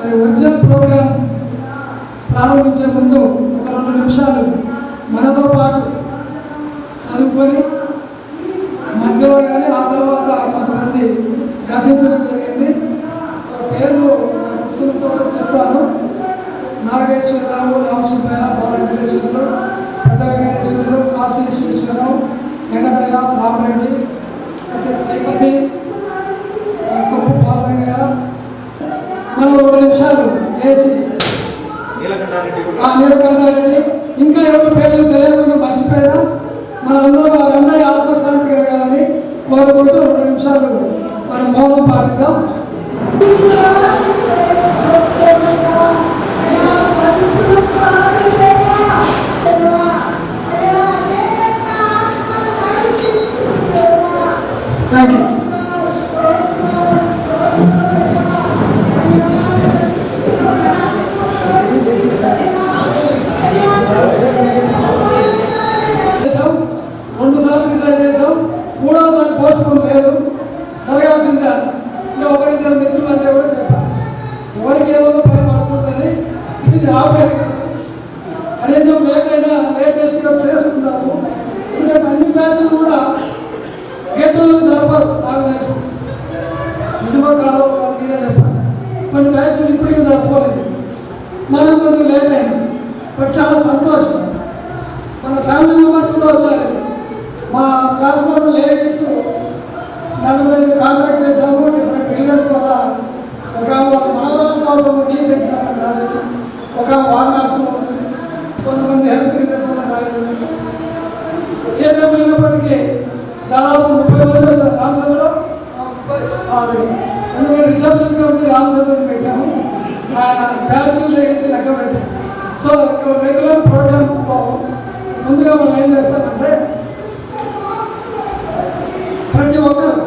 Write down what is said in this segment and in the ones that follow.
మరి original programme ప్రారంభించే ముందు ఒక 2 నిమిషాలు మనతో పాటు చదువుకొని మధ్యలో కానీ ఆ తర్వాత కొంతమంది గతించడం జరిగింది. పేర్లు గుర్తులతో చెప్తాను. నాగేశ్వరరావు, రామసుబ్బయ్య, బాలవెంకటేశ్వరులు, పెద్ద వెంకటేశ్వరులు, కాశీ విశ్వేశ్వరరావు, వెంకటయ్య, రామరెడ్డి, శ్రీపతి, కొప్పు పాలరంగయ్య. మనం 2 నిమిషాలు లేచి నీలకంఠారెడ్డి, ఇంకా ఎవరు పేర్లు తెలియకుండా మర్చిపోయినా మనందరూ వారందరి ఆత్మశాంతి కలగాలని కోరుకుంటూ 2 నిమిషాలు మనం మౌనం పాటిద్దాం. Thank you. జరగాల్సిందే. ఇంకా 1-2 మిత్రులు అంటే కూడా చెప్పాలి. ఎవరికి ఏమో పని పడుతుందని ఇది ఆపేది కనీసం లేకైనా లేటెస్ట్గా చేసుకుంటాము. ఎందుకంటే అన్ని బ్యాచ్లు కూడా గెట్టులు జరపరు. నాకు తెలుసు నిజమో కాదో మీరే చెప్పాలి. కొన్ని బ్యాచ్లు ఇప్పటికీ జరపలేదు. మనం కొంచెం లేట్ అయినా బట్ చాలా సంతోషం. మన ఫ్యామిలీ మెంబర్స్ కూడా వచ్చారు. మా క్లాస్ లో లేడీస్ 4 కాంట్రాక్ట్ చేసాము. డిఫరెంట్ రీజన్స్ వల్ల ఒక మన కోసం నీట్ ఎగ్జామ్ రాలేదు, ఒక వారణాసి కొంతమంది హెల్త్ రీజన్స్ వల్ల రాలేదు. ఏదేమైనప్పటికీ దాదాపు 30 మంది వచ్చారు. రామచంద్ర ఎందుకంటే రిసెప్షన్ కమిటీ రామచంద్రుని పెట్టాము. ఆయన బ్యాచ్లు లేగించి లెక్క పెట్టాము. సో రెగ్యులర్ ప్రోగ్రామ్లో ముందుగా మనం ఏం చేస్తామంటే ప్రతి ఒక్కరు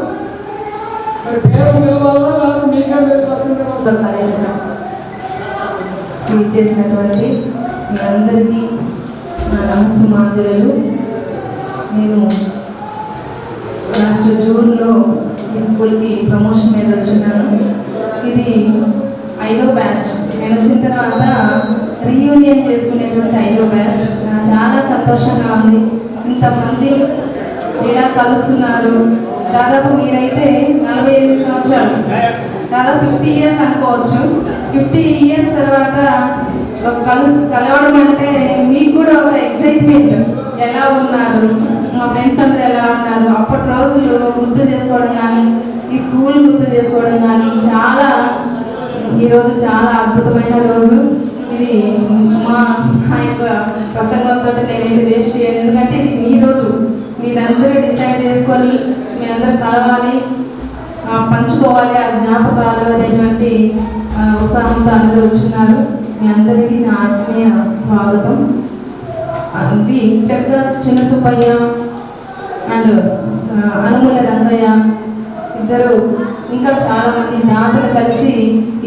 మరి పేరు నిలవాలా లేదా మీకే మీరు స్వచ్ఛందంగా ట్వీట్ చేసినటువంటి మీ అందరికీ నా నమస్సుమాంజలు. నేను లాస్ట్ జూన్లో ఈ స్కూల్కి ప్రమోషన్ మీద వచ్చినాను. ఇది 5వ బ్యాచ్. నేను వచ్చిన తర్వాత రీయూనియన్ చేసుకునేటువంటి 5వ బ్యాచ్. నాకు చాలా సంతోషంగా ఉంది. ఇంతమంది ఇలా కలుస్తున్నారు. దాదాపు మీరైతే 48 సంవత్సరాలు, దాదాపు 50 ఇయర్స్ అనుకోవచ్చు. 50 ఇయర్స్ తర్వాత కలవడం అంటే మీకు కూడా ఒక ఎక్సైట్మెంట్. ఎలా ఉన్నారు, మా ఫ్రెండ్స్ అందరూ ఎలా ఉన్నారు, అప్పటి రోజులు గుర్తు చేసుకోవడం కానీ, ఈ స్కూల్ గుర్తు చేసుకోవడం కానీ చాలా ఈరోజు చాలా అద్భుతమైన రోజు. ఇది మా యొక్క ప్రసంగంతో నేనైతే వేస్ట్ చేయను. ఎందుకంటే ఇది మీ రోజు. మీరందరూ డిసైడ్ చేసుకొని మీ అందరూ కలవాలి, పంచుకోవాలి ఆ జ్ఞాపకాలు అనేటువంటి ఉత్సాహంతో అందరూ వచ్చినారు. మీ అందరికీ నా ఆత్మీయ స్వాగతం. ఇది చెక్క చిన్న సుబ్బయ్య అండ్ అనుమూల రంగయ్య ఇద్దరు ఇంకా చాలామంది దాతలు కలిసి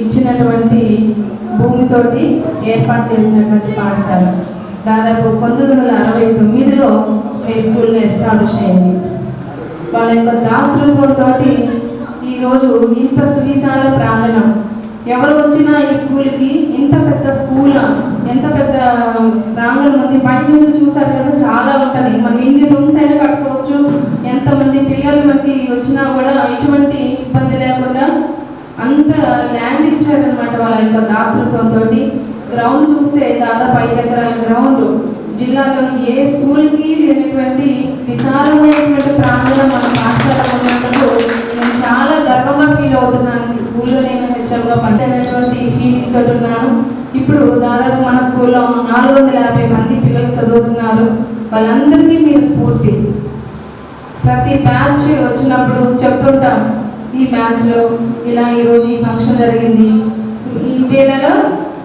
ఇచ్చినటువంటి భూమితోటి ఏర్పాటు చేసినటువంటి పాఠశాల. దాదాపు 1969లో హై స్కూల్గా ఎస్టాబ్లిష్ అయింది. వాళ్ళ యొక్క దాతృత్వంతో ఈరోజు ఇంత సువిశాల ప్రాంగణం. ఎవరు వచ్చినా ఈ స్కూల్కి ఇంత పెద్ద స్కూల్, ఎంత పెద్ద ప్రాంగణం ఉంది. బయట నుంచి చూసారు కదా, చాలా ఉంటుంది. మనం ఎన్ని రూమ్స్ అయినా కట్టుకోవచ్చు. ఎంతమంది పిల్లలు మనకి వచ్చినా కూడా ఎటువంటి ఇబ్బంది లేకుండా అంత ల్యాండ్ ఇచ్చారనమాట వాళ్ళ యొక్క దాతృత్వంతో. గ్రౌండ్ చూస్తే దాదాపు 5 ఎకరాల గ్రౌండ్. జిల్లాలోని ఏ స్కూల్కి లేనటువంటి విశాలమైనటువంటి ప్రాంతంలో మన పాఠశాల ఉన్నందుకు నేను చాలా గర్వంగా ఫీల్ అవుతున్నాను. ఈ స్కూల్లో నేను హెచ్ఎంగా పనిచేసినటువంటి ఫీలింగ్ తోటి ఉన్నాను. ఇప్పుడు దాదాపు మన స్కూల్లో 450 మంది పిల్లలు చదువుతున్నారు. వాళ్ళందరికీ మీరు స్ఫూర్తి. ప్రతి బ్యాచ్ వచ్చినప్పుడు చెప్తుంటాం, ఈ బ్యాచ్లో ఇలా ఈరోజు ఈ ఫంక్షన్ జరిగింది, ఈ వేళలో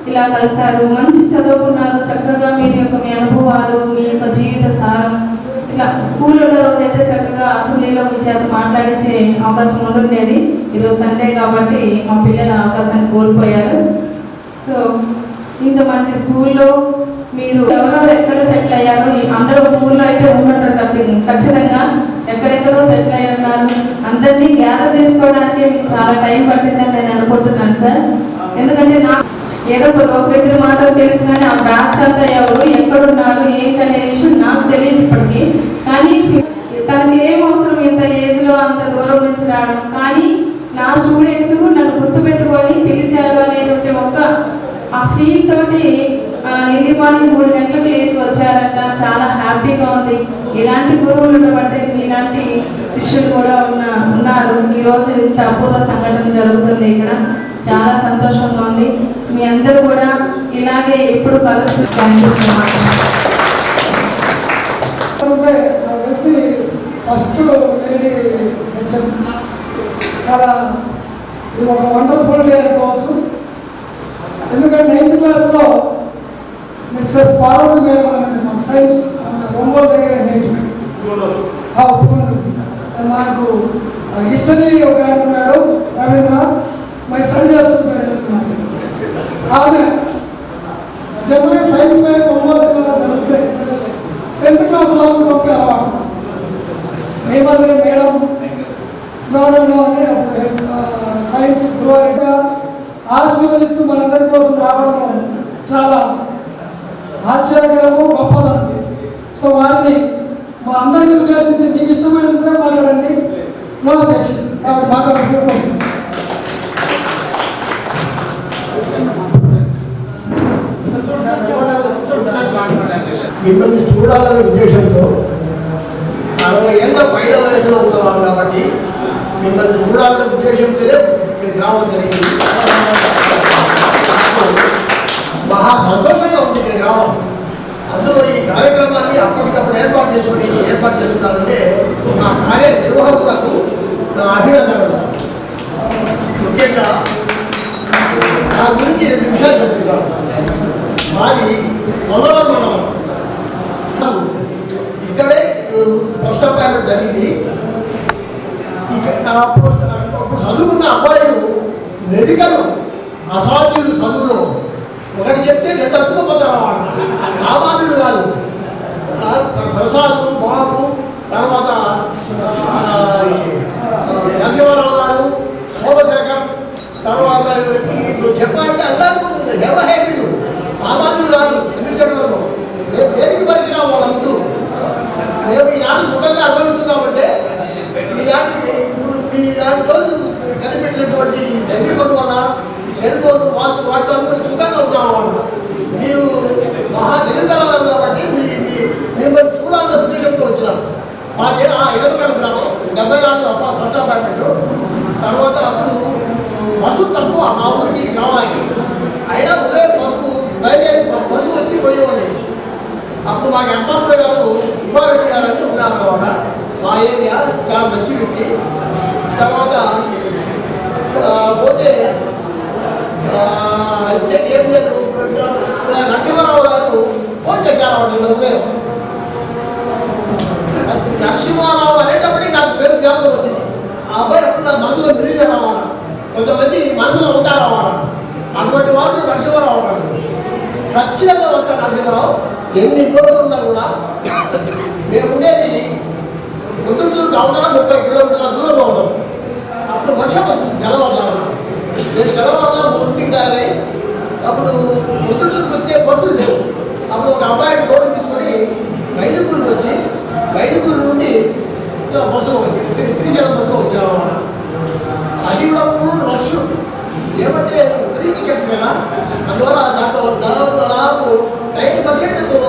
ఇలా కలిశారు, మంచి చదువుకున్నారు, చక్కగా మీరు యొక్క మీ అనుభవాలు, మీ యొక్క జీవిత సారం ఇట్లా స్కూల్లో రోజైతే చక్కగా అసెంబ్లీలో మీ చేత మాట్లాడించే అవకాశం ఉంటుండేది. ఈరోజు సండే కాబట్టి మా పిల్లల అవకాశాన్ని కోల్పోయారు. సో ఇంత మంచి స్కూల్లో మీరు ఎవరెవరు ఎక్కడ సెటిల్ అయ్యారు, అందరూ ఊళ్ళో అయితే ఉంటుంటారు కాబట్టి ఖచ్చితంగా ఎక్కడెక్కడో సెటిల్ అయ్యి ఉన్నారు. అందరినీ గ్యాదర్ చేసుకోవడానికి మీకు చాలా టైం పట్టిందని నేను అనుకుంటున్నాను సార్. ఎందుకంటే ఏదో ఒకరిద్దరు మాటలు తెలుసు కానీ ఆ బ్యాచ్ అంతా ఎవరు ఎక్కడున్నారు ఏంటనే విషయం నాకు తెలియదు ఇప్పటికీ. కానీ తనకి ఏం అవసరం ఇంత ఏజ్లో అంత దూరం నుంచి రావడం, కానీ నా స్టూడెంట్స్ నన్ను గుర్తుపెట్టుకొని పిలిచారు అనేటువంటి ఒక ఆ ఫీల్ తోటి ఎర్లీ మార్నింగ్ 3 గంటలకు లేచి వచ్చారంట. చాలా హ్యాపీగా ఉంది. ఇలాంటి గురువులు ఉండబట్టే ఇలాంటి శిష్యులు కూడా ఉన్నారు. ఈరోజు ఇంత అపూర్వ సంఘటన జరుగుతుంది ఇక్కడ. చాలా సంతోషంగా ఉంది. మీ అందరూ కూడా ఇలాగే ఎప్పుడు కలుస్తూ. Thank you so much. First lady చాలా ఇది ఒక వండర్ఫుల్ డే అనుకోవచ్చు. ఎందుకంటే 9th క్లాస్లో మిస్సెస్ పార్వతి మేడం అని మాకు సైన్స్ ఒంగోలు దగ్గర నేటివ్ నాకు హిస్టరీ ఒక ఆయన ఉన్నాడు రవీంద్ర మై సరి చేస్తుంటాడు. ఆమె జనరల్గా సైన్స్ మీద ఒంగోలు జిల్లాలో జరిగితే 10th క్లాస్ వాళ్ళు పంపే అలవాటు. మేమందరం మేడం నో అని సైన్స్ గురువుగా ఆశీర్వదిస్తూ మనందరి కోసం రావడం చాలా ఆశ్చర్యకరము, గొప్పదండి. సో వారిని మా అందరికీ ఉద్దేశించి మీకు ఇష్టమైన విషయం మాట్లాడండి. నో అబ్జెక్షన్ కాబట్టి మాట్లాడాల్సిన వచ్చింది. మిమ్మల్ని చూడాలనే ఉద్దేశంతో 40 ఏళ్ళ పైన వయసులో ఉన్నవాళ్ళు కాబట్టి మిమ్మల్ని చూడాలనే ఉద్దేశంతోనే ఇక్కడికి రావడం జరిగింది. మహా సంతోషంగా ఉంది ఇక్కడికి రావడం. అందులో ఈ కార్యక్రమాన్ని అప్పటికప్పుడు ఏర్పాటు చేస్తున్నారంటే నా కార్య నిర్వాహకులకు నా అభినందనలు. ముఖ్యంగా నా గురించి 2 విషయాలు చెప్తున్నాను. మాది మొదలవరం మండలం. ఇక్కడే ఫస్ట్ అపాయింట్మెంట్ జరిగింది. అప్పుడు చదువుకున్న అబ్బాయిలు మెడికల్ అసాధ్యులు చదువులో ఒకటి చెప్తే 2 తట్టుకోపోతారు. సామాన్యులు కాదు. ప్రసాద్ బాబు, తర్వాత నరసింహారావు గారు, సోమశేఖర్, తర్వాత చెప్పాలంటే అందరూ హేమహేమీలు సామాన్యులు కాదు. ఎందుకు చెప్పడం మేము దేనికి పనికిరాము వాళ్ళ ముందు. మేము ఈనాడు సుఖంగా అనుభవిస్తున్నామంటే ఈనాటితో కనిపించినటువంటి టెలిఫోన్ వల్ల ఈ సెల్ ఫోన్ వాటితో సుఖంగా ఉంటామన్నమాట. మీరు మహా నిరంతరాలు కాబట్టి మిమ్మల్ని చూడాలన్న ఉద్దేశంతో వచ్చినాం. మాది ఎడమకల్ గ్రామం 74 ఫస్ట్ అపార్ట్మెంట్. తర్వాత అప్పుడు బస్సు తక్కువ మా ఊరికి రావడానికి. అయినా ఉదయం బస్సు వచ్చి పోయేవాడిని. అప్పుడు మాకు హెడ్మాస్టర్ గారు సుబ్బారెడ్డి గారు అని ఉన్నారన్నమాట. మా ఏరియా చాలా మంచి వ్యక్తి. తర్వాత పోతే ఏం లేదు, నరసింహారావు గారు ఫోన్ చేశారన్నమాట నిన్న ఉదయం. నరసింహారావు అనేటప్పటికీ నాకు పేరు జ్ఞాపకం వచ్చింది. ఆ అబ్బాయి అప్పుడు నాకు మనసులో తెలియజేయాలన్నమాట. కొంతమంది మనసులో ఉంటారన్నమాట. అటువంటి వారు నరసింహారావు గారు ఖచ్చితంగా వస్తారు. నరసింహారావు ఎన్ని ఇబ్బందులు ఉన్నా కూడా మేము ఉండేది గుంటూరు అవతల 30 కిలోమీటర్ల దూరంలో ఉన్నాం. అప్పుడు వర్షం వస్తుంది తెల్లవారుజామున. నేను తెల్లవారుజామున 3కి తయారై అప్పుడు గుంటూరుకి వచ్చే బస్సులు లేవు. అప్పుడు ఒక అబ్బాయిని తోడు తీసుకొని మైదుకూరుకి వచ్చి మైదుకూరు నుండి బస్సులో వచ్చి శ్రీశైలం బస్సులో వచ్చామన్నమాట. అది కూడా ఫుల్ రష్. ఏమంటే 3 టికెట్స్ కదా, అందువల్ల దాంట్లో దాదాపు 90%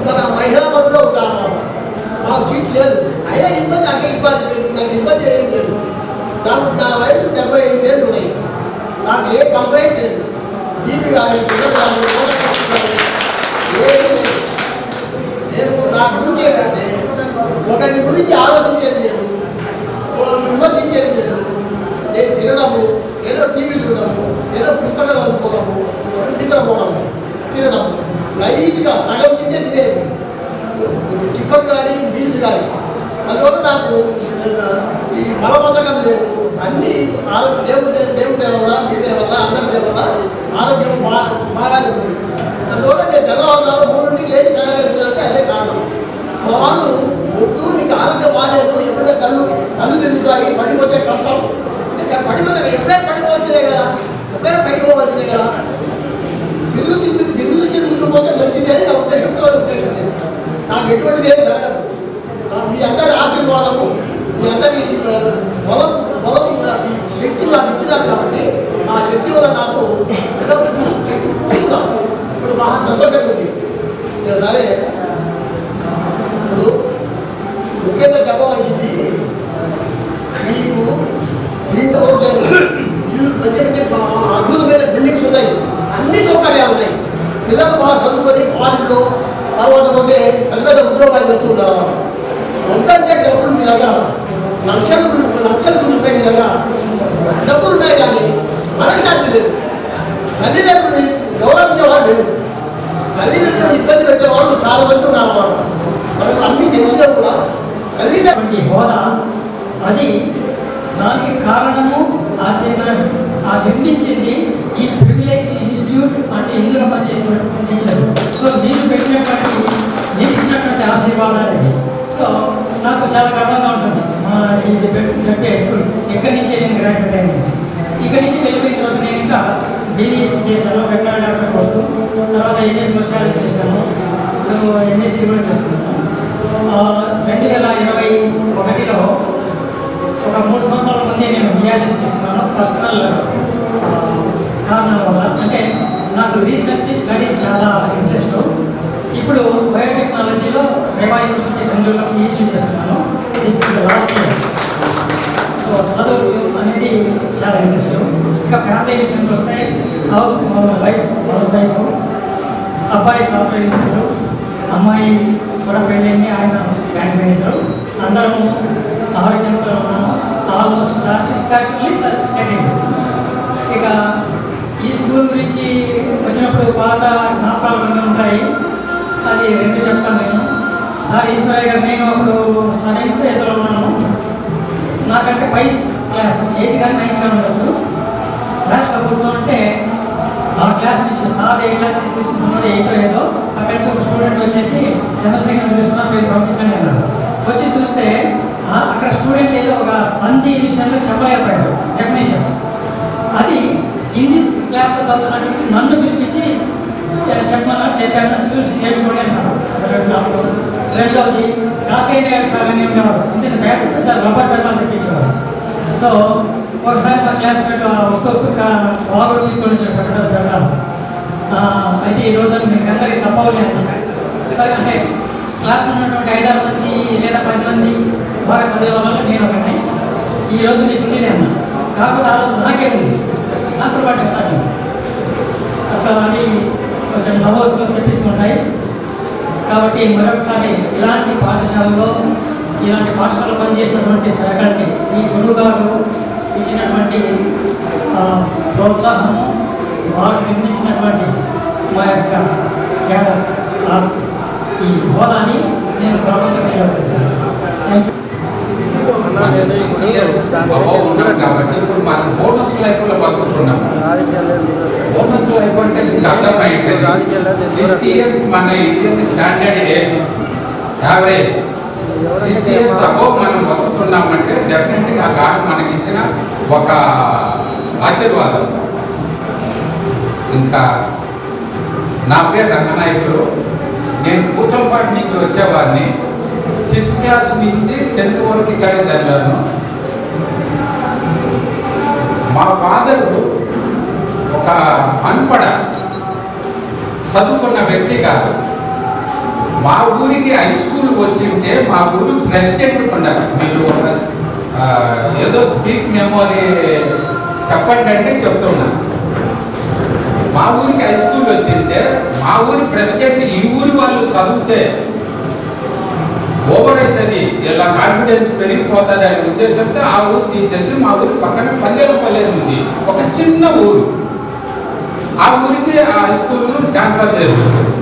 మన మహిళా బస్సులో ఉంటామన్నమాట. నాకు సీట్ లేదు. అయినా నాకు ఇబ్బంది ఏం లేదు. నా వయసు 75 ఏళ్ళు ఉన్నాయి. నాకు ఏ కంప్లైంట్ లేదు. బీపీ కానీ షుగర్ కానీ ఏమీ లేదు. నేను నా డ్యూటీ ఏంటంటే ఒకరి గురించి ఆలోచించేది లేదు, విమర్శించేది లేదు. నేను తినడము, ఏదో టీవీ చూడడము, ఏదో పుస్తకాలు చదువుకోవడము, నిద్రపోవడము, తినడము, లైట్గా సగం తింటే తినేది, టిఫిన్ కానీ మీల్స్ కానీ. అందువల్ల నాకు ఈ బలబద్ధకం లేదు. అన్ని దేవుడి వల్ల మీదే వల్ల అందరి దేని వల్ల ఆరోగ్యం బాగానే ఉంది. అందువల్ల నేను తెల్లవారుజాము 3 లేచి తయారైపోయినంటే అదే కారణం. మా వాళ్ళు వద్దు, నీకు ఆరోగ్యం బాగాలేదు, ఎప్పుడైనా కళ్ళు తిరుగుతాయి, పడిపోతే కష్టం. పడిపోతే ఎప్పుడైనా పడిపోవచ్చులే కదా, ఎప్పుడైనా పైకి పోవాల్సిందే కదా. తిరుగుతుపోతే మంచిది అని నా ఉద్దేశంతో ఉద్దేశం. నాకు ఎటువంటిది ఏం జరగదు. మీ అందరి ఆశీర్వాదము, మీ అందరి బలం శక్తులు నాకు ఇచ్చినారు కాబట్టి ఆ శక్తి వల్ల నాకు శక్తి పుట్టుకుందా ఇప్పుడు బాగా సంతోషంగా ఉంది. సరే ఇప్పుడు ముఖ్యంగా చెప్పవలసింది, మీకు తిండి లేదు, మంచి మంచి అద్భుతమైన బిల్డింగ్స్ ఉన్నాయి, అన్ని సౌకర్యాలు ఉన్నాయి. పిల్లలు బాగా చదువుకొని కాలేజీలో తర్వాత పోతే పెద్ద పెద్ద ఉద్యోగాలు చేస్తున్నారు. అంతంటే డబ్బులు మీ దగ్గర లక్షలు కురుస్తాయి. మీ దగ్గర డబ్బులు ఉన్నాయి కానీ మనశ్శాంతి లేదు. తల్లిదండ్రులు గౌరవించేవాళ్ళు లేదు. తల్లిదండ్రులు ఇబ్బంది పెట్టేవాళ్ళు చాలా మంది ఉన్నారు అన్నమాట. మనకు అన్ని తెలిసినా కూడా తల్లిదండ్రులు హోదా అది దానికి కారణము ఆ నిర్మించింది ఈ ప్రివిలేజ్ ఇన్స్టిట్యూట్ అంటే ఇందులో పనిచేసినటువంటి టీచర్. సో మీరు ఇచ్చినటువంటి ఆశీర్వాదాలు. సో నాకు చాలా గర్వంగా ఉంటుంది. ఇది చెప్పే స్కూల్ ఎక్కడి నుంచే నేను గ్రాడ్యుయేట్ అయింది. ఇక్కడి నుంచి వెళ్ళిపోయిన తర్వాత నేను ఇంకా బీబీఎస్సీ చేశాను, వెటనరీ డాక్టర్ కోర్సు, తర్వాత ఎంఏ సోషాలజీ చేశాను, ఎంఎస్సీ కూడా చేస్తున్నాను. 2021లో ఒక 3 సంవత్సరాల ముందే నేను బిఆర్ఎస్ తీసుకున్నాను. పర్సనల్ కారణాల వల్ల, అంటే నాకు రీసెర్చ్ స్టడీస్ చాలా ఇంట్రెస్ట్. ఇప్పుడు బయోటెక్నాలజీలో రేవా యూనివర్సిటీ బెంగళూరులో పిహెచ్డీ చేస్తున్నాను. This is the last year. So చదువు అనేది చాలా ఇంట్రెస్ట్. ఇంకా ఫ్యామిలీ విషయానికి వస్తే వైఫ్ హౌస్ వైఫ్, అబ్బాయి సాఫ్ట్వేర్ ఇంజనీర్, అమ్మాయి కూడా పెళ్ళింది, ఆయన బ్యాంక్ మేనేజర్. అందరము ఆరోగ్యంతో ఉన్నాము. Almost satisfactory settle. ఇక ఈ స్కూల్ గురించి వచ్చినప్పుడు పాత జ్ఞాపకాలు కొన్ని ఉంటాయి. అది 2 చెప్తాను నేను. సార్ ఈశ్వరయ్య గారు, నేను అప్పుడు 7th ఎదురు ఉన్నాను. నాకంటే పై క్లాస్ 8th కానీ 9th కానీ ఉండొచ్చు. క్లాస్లో కూర్చోంటే ఆ క్లాస్ నుంచి సార్ ఏ క్లాస్ తీసుకుంటున్నాడు 8th ఏదో అక్కడి నుంచి ఒక స్టూడెంట్ వచ్చేసి చంద్రశేఖర్ పిలుస్తున్నారు, మీరు పంపించండి అన్నారు. వచ్చి చూస్తే అక్కడ స్టూడెంట్ ఏదో ఒక సంధి విషయంలో చెప్పలేకపోయాడు డెఫినేషన్. అది హిందీ క్లాస్లో చదువుతున్నటువంటి నన్ను పిలిపించి చెప్పాను, చూసి నేర్చుకోండి అన్నారు. రెండవది రాజశేఖర్ సార్ అని ఉండేవారు, ఇంత పెద్ద రబ్బర్ పెద్దలు తెప్పించేవారు. సో ఒకసారి మా క్లాస్ వస్తూ బాగులు తీసుకొని వచ్చారు పెట్టాలి. అయితే ఈ రోజు మీకు అందరికీ తప్పవలేదు. సరే అంటే క్లాస్లో ఉన్నటువంటి 5-6 మంది లేదా 10 మంది బాగా చదివే వాళ్ళు నేను ఒకటి. ఈరోజు మీకు ఉంది నేను, కాకపోతే ఆ రోజు నాకే ఉంది, నాకు పాటు ఉంటాను. అట్లా అది కొంచెం నవోస్తో తెప్పిస్తుంటాయి. కాబట్టి మరొకసారి ఇలాంటి పాఠశాలలో పనిచేసినటువంటి ఫ్యాకల్టీ, ఈ గురువు గారు ఇచ్చినటువంటి ప్రోత్సాహము, వారు నిర్మించినటువంటి మా యొక్క ఈ హోదాని నేను గర్వంగా తెలియజేస్తాను. Thank you. 60 years అబౌవ్ ఉన్నాం కాబట్టి ఇప్పుడు మనం బోనస్ లైఫ్లో బతుకుతున్నాం. బోనస్ లైఫ్ అంటే మీకు అర్థమైంది. 60 years మన Indian standard age, average 60 years above మనం బతుకుతున్నామంటే డెఫినెట్గా ఆ గాడ్ మనకి ఇచ్చిన ఒక ఆశీర్వాదం. ఇంకా నా పేరు రంగనాయకులు. నేను పూసలపాటి నుంచి వచ్చేవాడిని. 6th క్లాస్ నుంచి 10th వరకు ఇక్కడే చదివాను. మా ఫాదరు ఒక అన్పడ చదువుకున్న వ్యక్తి కాదు. మా ఊరికి హై స్కూల్ వచ్చింటే మా ఊరు ప్రెసిడెంట్ ఉండదు. మీరు ఒక ఏదో స్పీక్ మెమోరీ చెప్పండి అంటే చెప్తున్నా. మా ఊరికి హై స్కూల్ వచ్చింటే మా ఊరి ప్రెసిడెంట్ ఈ ఊరి వాళ్ళు చదివితే ఓవర్ అవుతుంది, ఇలా కాన్ఫిడెన్స్ పెరిగిపోతుంది అనే ఉద్దేశంతో ఆ ఊరు తీసేసి మా ఊరి పక్కన పల్లెపల్లి ఉంది, ఒక చిన్న ఊరు. ఆ ఊరికి ఆ హై స్కూల్ను ట్రాన్స్ఫర్ చేయించారు.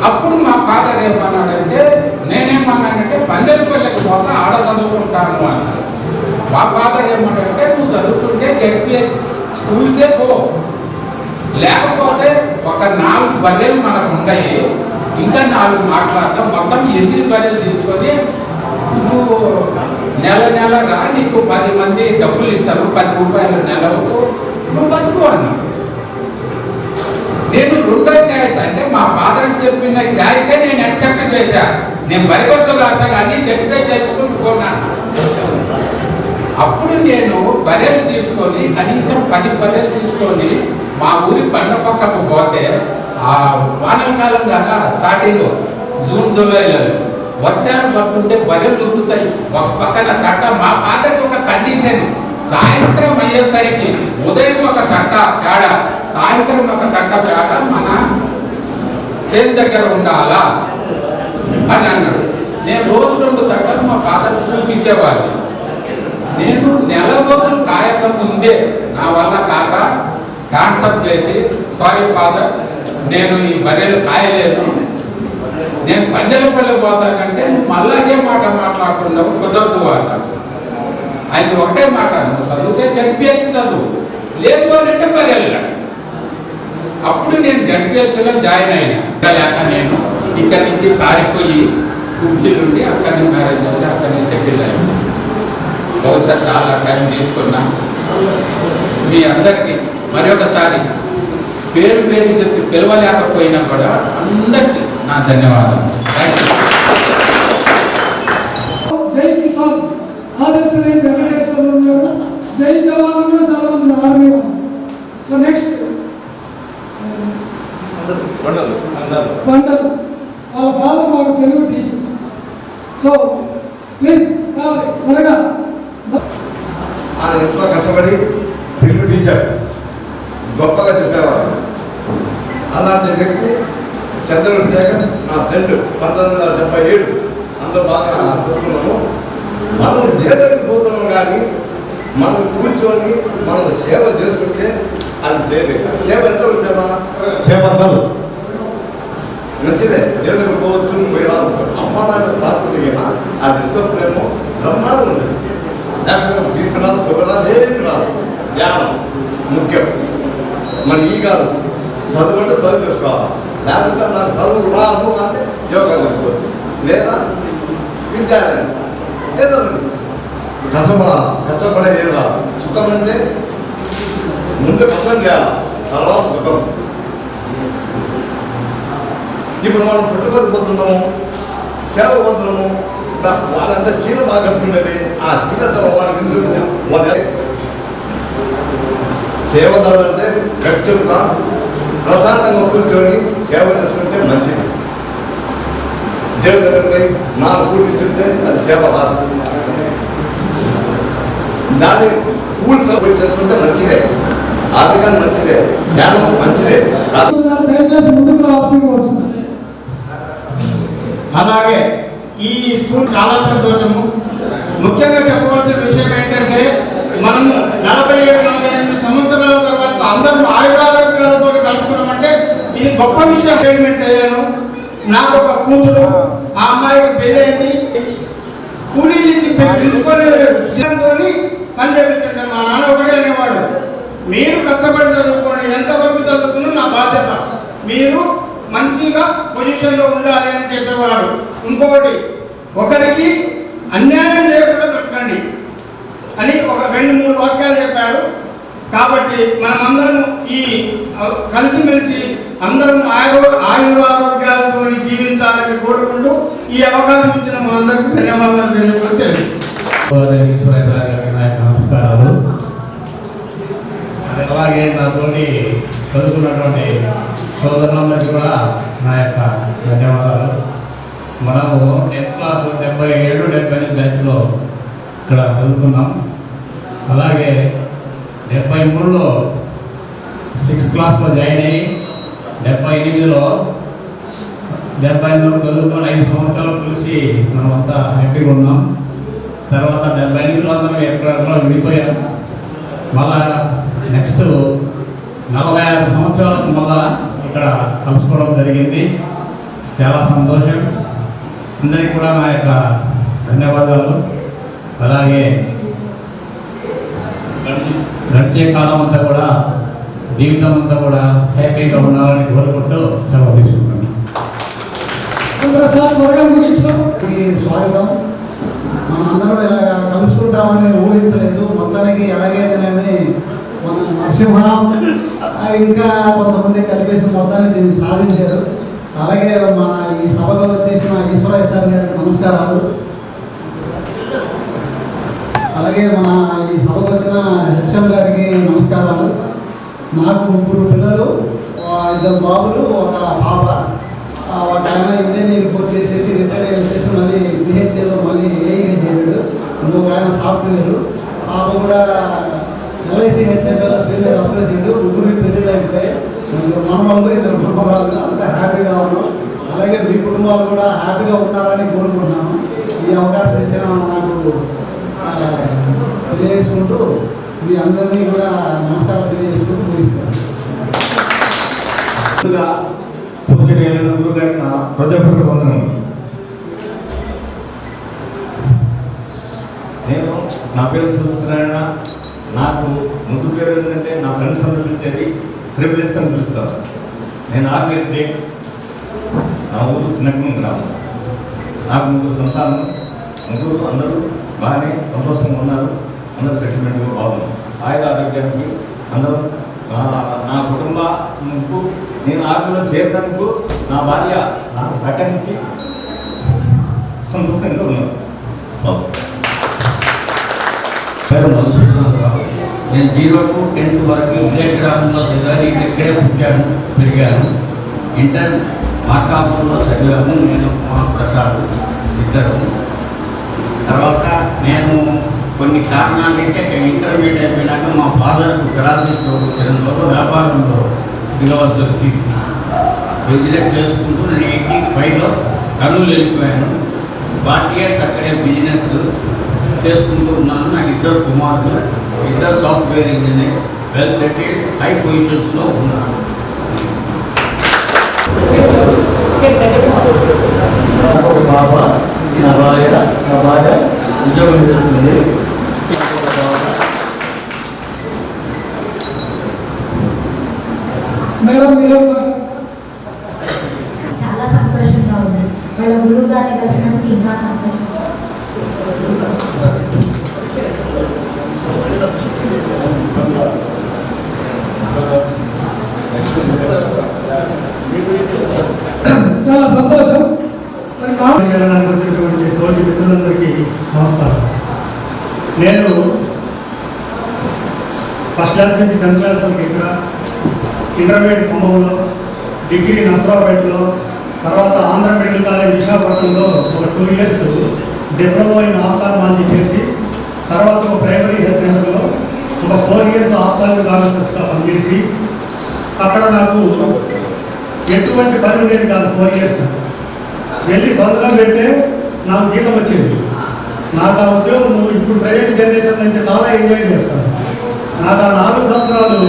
అప్పుడు మా ఫాదర్ ఏమన్నాడంటే, నేనేమన్నానంటే పల్లెపల్లికి పోతా ఆడ చదువుకుంటాను అన్నాడు. మా ఫాదర్ ఏమన్నాడంటే, నువ్వు చదువుకుంటే జెడ్పిహెచ్ స్కూల్కే పో, లేకపోతే ఒక 4 బర్రెలు మనకు ఉన్నాయి, ఇంకా 4 మాట్లాడతాం, మొత్తం 8 బర్రెలు తీసుకొని నువ్వు నెల రా, నీకు 10 మంది డబ్బులు ఇస్తారు, 10 రూపాయలు నెలకు, నువ్వు బతుకు అన్నాడు. నేను రెండో ఛాయిస్ అంటే మా ఫాదర్ చెప్పిన ఛాయిసే నేను యాక్సెప్ట్ చేశా. నేను బరిగొడ్లు కాస్తా కానీ చెట్టుపై చచ్చుకుంటూ పోన్నాను. అప్పుడు నేను బర్రెలు తీసుకొని కనీసం 10 బర్రెలు తీసుకొని మా ఊరి బండ పక్కకు పోతే ఆ వానాకాలం కదా స్టార్టింగ్ జూన్ జూలైలో వర్షాలు పడుతుంటే బర్రెలు ఉరుకుతాయి. ఒక పక్కన తట్ట మా ఫాదర్కి ఒక కండిషన్, సాయంత్రం అయ్యేసరికి ఉదయం ఒక తట్ట పేడ, సాయంత్రం ఒక తట్ట పేడ మన సేల్ దగ్గర ఉండాలా అని అన్నాడు. నేను రోజు 2 తట్టలు మా ఫాదర్కి చూపించేవాడిని. నేను నెల రోజులు కాయక ముందే నా వల్ల కాక కాన్సెప్ట్ చేసి, సారీ ఫాదర్, నేను ఈ బర్రెలు కాయలేను, నేను పందెలపల్లి పోతానంటే నువ్వు మళ్ళాగే మాట మాట్లాడుతున్నావు, కుదరదు అన్నాడు. ఆయన ఒకటే మాట, నువ్వు చదివితే జడ్పిహెచ్ చదువు, లేదు అని అంటే బర్రెలు. అప్పుడు నేను జడ్పిహెచ్లో జాయిన్ అయినా. లేక నేను ఇక్కడి నుంచి పారిపోయి కుర్తి నుండి అక్కడి మ్యారేజ్ చేసి అక్కడి సెటిల్ అయ్యాను. బహుశా చాలా టైం తీసుకున్నా. మీ అందరికీ మరొకసారి పేరు పేరు చెప్పి పిలవలేకపోయినా కూడా అందరికీ నా ధన్యవాదాలు. జై కిసాన్ ఆదర్శనే వెంకటేశ్వర ఉన్నారు. జై జవాన్ కూడా చాలా మంది ఆర్మీ. సో నెక్స్ట్ వండరు వాళ్ళ ఫాదర్ మాకు తెలుగు టీచర్. సో ప్లీజ్ కావాలి త్వరగా. ఆయన ఎంతో కష్టపడి తెలుగు టీచర్ గొప్పగా చెప్పేవారు. అలాంటి వ్యక్తి చంద్రబాబు శేఖర్ నా ఫ్రెండ్. 1977 అందరూ బాగా చదువుకున్నాము. మనం దేదరికి పోతున్నాం కానీ మనం కూర్చొని మనం సేవ చేసుకుంటే అది సేవ. సేవ ఎంతవరకు సేవ? సేవంతలు మంచిదే. దేదరికి పోవచ్చు, పోయి రావచ్చు. అమ్మ నాయన చాటుకుంటున్నా అది ఎంతో ప్రేమ బ్రహ్మాండం ఉంటుంది. లేకపోతే బీపీ రాదు, షుగర్ రాదు, ఏం రాదు. ధ్యానం ముఖ్యం. మన ఈ కాదు చదువు అంటే చదువు చేసుకోవాలి. లేకుంటే నాకు చదువు రాదు అంటే యోగా చేసుకోవచ్చు, లేదా విద్యాలయం ఏదో కష్టపడాలి. కష్టపడే ఏం రాదు. సుఖం అంటే ముందు కష్టం చేయాలి, తర్వాత సుఖం. ఇప్పుడు మనం పుట్టుబడి పోతున్నాము, సేవ పోతున్నాము. వాళ్ళంతా చీర బాగా కట్టుకున్నది. ఆ చీరతో వాళ్ళకి ఎందుకు వాళ్ళ సేవ అంటే గట్టిగా ప్రశాంతంగా కూర్చొని సేవ చేసుకుంటే మంచిది. దేవుడి దగ్గరపై 4 కూలి ఇస్తుంటే అది సేవ రాదు. దాన్ని కూలి చేసుకుంటే మంచిదే, ఆర్థికంగా మంచిదే, జ్ఞానం మంచిదే. దయచేసి ముందుకు రావాల్సిందిగా వచ్చింది. అలాగే ఈ స్కూల్ చాలా సంతోషము. ముఖ్యంగా చెప్పవలసిన విషయం ఏంటంటే మనము 47-48 సంవత్సరాల తర్వాత అందరూ ఆయురారోగ్యాలతో కలుపుకున్నామంటే ఇది గొప్ప విషయం. ట్రీట్మెంట్ అయ్యాను. నాకు ఒక కూతురు, ఆ అమ్మాయికి పెళ్ళయింది. కూలీలు ఇచ్చి పెంచుకొని విషయంతో పని చేపించండి. మా నాన్న ఒకటే అనేవాడు, మీరు కష్టపడి చదువుకోండి, ఎంతవరకు చదువుకున్నా నా బాధ్యత, మీరు మంచిగా పొజిషన్లో ఉండాలి అని చెప్పేవారు. ఇంకొకటి, ఒకరికి అన్యాయం చేయకుండా బ్రతకండి అని ఒక 2-3 వాక్యాలు చెప్పారు. కాబట్టి మనమందరం ఈ కలిసిమెలిసి అందరం ఆయురారోగ్యాలతో జీవించాలని కోరుకుంటూ ఈ అవకాశం ఇచ్చిన మనందరికీ ధన్యవాదాలు తెలియజేస్తూ నమస్కారాలు. అలాగే నాతోటి చదువుకున్నటువంటి సోదరులందరికీ కూడా నా యొక్క ధన్యవాదాలు. మనము 10th క్లాస్ 77-78 బ్యాచ్లో ఇక్కడ చదువుకున్నాం. అలాగే 73లో 6th క్లాస్లో జాయిన్ అయ్యి 78లో 78 చదువుకొని 5 సంవత్సరాలు కలిసి మనమంతా హ్యాపీగా ఉన్నాం. తర్వాత 78లో అందరం ఎక్కడెక్కడో విడిపోయాం. మళ్ళా నెక్స్ట్ 46 సంవత్సరాలకు మళ్ళా ఇక్కడ కలుసుకోవడం జరిగింది. చాలా సంతోషం. అందరికీ కూడా నా యొక్క ధన్యవాదాలు. అలాగే గడిచే కాలం అంతా కూడా, జీవితం అంతా కూడా హ్యాపీగా ఉండాలని కోరుకుంటూ సెలవు తీసుకుంటాను. స్వాగతం. మనం అందరం ఇలా కలుసుకుంటామని ఊహించలేదు. మొత్తానికి ఎలాగైతేనేమి మన నరసింహ ఇంకా కొంతమంది కలిపేసి మొత్తాన్ని దీన్ని సాధించారు. అలాగే మన ఈ సభలో వచ్చేసిన ఈశ్వరయ్య సార్ గారికి నమస్కారాలు. అలాగే మన ఈ సభకు వచ్చిన హెచ్ఎం గారికి నమస్కారాలు. నాకు 3 పిల్లలు, 2 బాబులు, 1 పాప. ఒక ఆయన ఇంజనీరింగ్ కోర్స్ చేసేసి రిటైర్డ్ అయ్యి వచ్చేసి మళ్ళీ బిహెచ్ఏలో మళ్ళీ ఏఈగా చేరాడు. ఇంకొక ఆయన సాఫ్ట్వేర్. పాప కూడా ఎల్ఐసి హెచ్ఎంలో సీనియర్ అఫ్సర్ చేయడు. 3 పెళ్ళిళ్ళు అయిపోయాయి. 2 మనవాళ్ళు 2 మనవరాళ్ళు. అంతా హ్యాపీగా ఉన్నాం. అలాగే మీ కుటుంబాలు కూడా హ్యాపీగా ఉంటారని కోరుకుంటున్నాను. ఈ అవకాశం ఇచ్చిన నాకు తెలియజేసుకుంటూ మీ అందరినీ కూడా నమస్కారం తెలియజేసుకుంటూ ముగిస్తాను. పూజనీయులైన గురువు గారికి నా హృదయపూర్వక వందనములు. నా పేరు సుసత్యనారాయణ. నాకు ముందు పేరు ఏంటంటే నా ఫ్రెండ్స్ అందరూ పిలిచేది త్రిపుల్ ఎస్ అని పిలుస్తారు. నేను ఆర్మీ రిటైర్డ్. నా ఊరు చిన్నకం గ్రామం. నాకు 3 సంతానం. 3 అందరూ బాగానే సంతోషంగా ఉన్నారు. అందరూ సెటిల్మెంట్గా బాగున్నారు. ఆయుధ ఆరోగ్యానికి అందరూ నా కుటుంబానికి నేను ఆర్మీలో చేరినందుకు నా భార్య నాకు సహకరించి సంతోషంగా ఉన్నారు. పేరు మధుసూదనరావు. నేను 0 to 10th వరకు ఇదే గ్రామంలో చదివాను. ఇక్కడే పుట్టాను, పెరిగాను. ఇంటర్ మార్కాపూర్లో చదివాను. నేను మా ప్రసాద్ ఇద్దరు. తర్వాత నేను కొన్ని కారణాలైతే ఇంటర్మీడియట్ అయిపోయినాక మా ఫాదర్కు పెరాలసిస్ వచ్చినందువల్ల వ్యాపారంలో దిగవలసి వచ్చింది. బిజినెస్ చేసుకుంటూ నేను 85లో కర్నూలు వెళ్ళిపోయాను. 40 years అక్కడే బిజినెస్ చేసుకుంటూ ఉన్నాను. నాకు 2 కుమారులు, 2 software engineers, well settled, high పొజిషన్స్లో ఉన్నారు. ఒక పాప, నా భార్య ఉద్యోగం చేస్తుంది. చాలా సంతోషంగా ఉంది. వాళ్ళ గురువు గారిని కలిసినందుకు ఇంకా సంతోషం. చాలా సంతోషం. వచ్చినటువంటి తోటి మిత్రులందరికీ నమస్కారం. నేను ఫస్ట్ క్లాస్ నుంచి 10th క్లాస్ వరకు ఇక్కడ, ఇంటర్మీడియట్ ఖమ్మంలో, డిగ్రీ నర్సరావుపేటలో, తర్వాత ఆంధ్ర మెడికల్ కాలేజ్ విశాఖపట్నంలో ఒక 2 years డిప్లొమా ఇన్ ఆఫ్థాల్మాలజీ చేసి, తర్వాత ఒక ప్రైమరీ హెల్త్ సెంటర్లో ఒక 4 years ఆఫ్థాల్మిక్ ఆఫీసర్స్గా పనిచేసి, అక్కడ నాకు ఎటువంటి పని ఉండేది కాదు. 4 years వెళ్ళి సొంతగా పెడితే నాకు జీతం వచ్చింది. నాకు ఆ ఉద్యోగం ఇప్పుడు ప్రజెంట్ జనరేషన్ అంటే చాలా ఎంజాయ్ చేస్తాను. నాకు ఆ 4 సంవత్సరాలు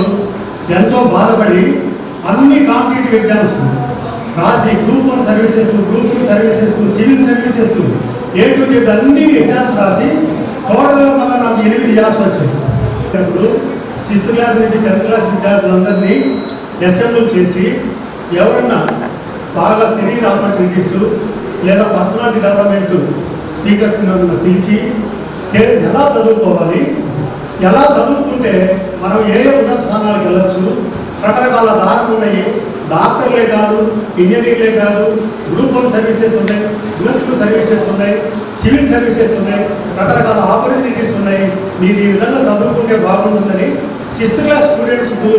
ఎంతో బాధపడి అన్ని కాంపిటేటివ్ ఎగ్జామ్స్ రాసి, group 1 services, group 2 services, civil services, A to Z అన్ని ఎగ్జామ్స్ రాసి టోటల్గా మళ్ళీ నాకు 8 జాబ్స్ వచ్చాయి. ఇప్పుడు 6th క్లాస్ నుంచి 10th క్లాస్ విద్యార్థులందరినీ అసెంబ్లీ చేసి ఎవరన్నా బాగా కెరీర్ ఆపర్చునిటీస్ లేదా పర్సనాలిటీ డెవలప్మెంట్ స్పీకర్స్ పిలిచి ఎలా చదువుకోవాలి, ఎలా చదువుకుంటే మనం ఏ ఉన్నత స్థానాలకు వెళ్ళచ్చు, రకరకాల దారులు ఉన్నాయి. డాక్టర్లే కాదు, ఇంజనీర్లే కాదు, గ్రూప్ 1 సర్వీసెస్ ఉన్నాయి, గ్రూప్ 2 సర్వీసెస్ ఉన్నాయి, సివిల్ సర్వీసెస్ ఉన్నాయి, రకరకాల ఆపర్చునిటీస్ ఉన్నాయి. మీరు ఈ విధంగా చదువుకుంటే బాగుంటుందని 6th క్లాస్ స్టూడెంట్స్కు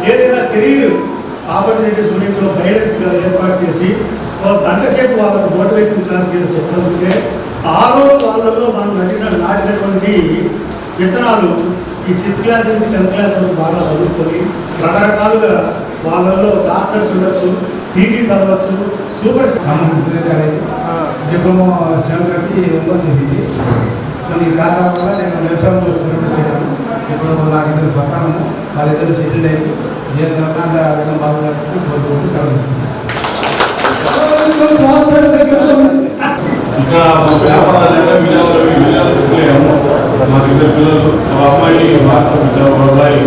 ఏదైనా కెరీర్ ఆపర్చునిటీస్ గురించి ఒక గైడెన్స్గా ఏర్పాటు చేసి ఒక గంట సేపు వాళ్ళకు మోటివేషన్ క్లాస్ మీద చెప్పగలిగితే ఆ రోజు వాళ్ళలో మనం నాటినటువంటి విత్తనాలు ఈ 6th క్లాస్ నుంచి 10th క్లాస్ వరకు బాగా చదువుకొని రకరకాలుగా వాళ్ళల్లో డాక్టర్స్ ఉండొచ్చు, పీజీ చదవచ్చు, సూపర్ డిప్లొమా స్టెనోగ్రఫీ చేసింది. కొన్ని కారణాల వల్ల నేను వ్యవసాయంలో స్థిరపడిపోయాను. ఇప్పుడు నాకు 2 సంతానము, వాళ్ళిద్దరు సెటిల్ అయ్యి దేని బాగుండాలని కోరుకుంటూ సెలవు. ఇంకా మా వ్యాపారాలు విజయాలు సెటిల్ అయ్యాము. మాకు 2 పిల్లలు, మా అమ్మాయి భారత అబ్బాయి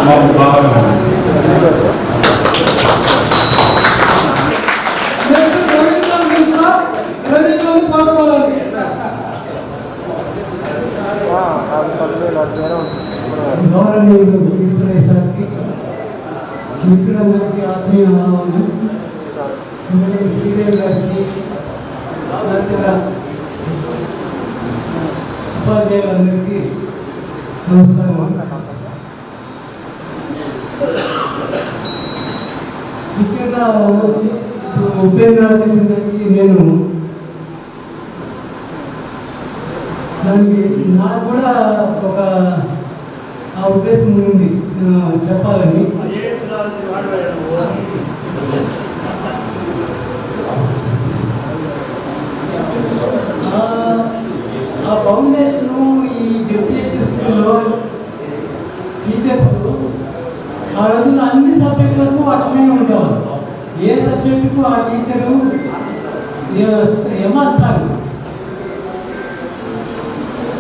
మాకు బాగా పాట పాడాలి. మిత్రులందరికీ ఆత్మీయ ఆహ్వానం. శ్రీదేవి గారికి, తదితర ఉపాధ్యాయులందరికీ నమస్కారం. ముఖ్యంగా ఉపేంద్రనాథ్ చెప్పినకి నేను దానికి నాకు కూడా ఒక ఆ ఉద్దేశం ఉంది చెప్పాలని. ఆ ఫౌండేషన్ ఈ డిప్యూటీ స్కూల్లో టీచర్స్ ఆ రోజుల్లో అన్ని సబ్జెక్టులకు అట్లనే ఉండేవారు. ఏ సబ్జెక్టుకు ఆ టీచరు ఏమాస్టారు.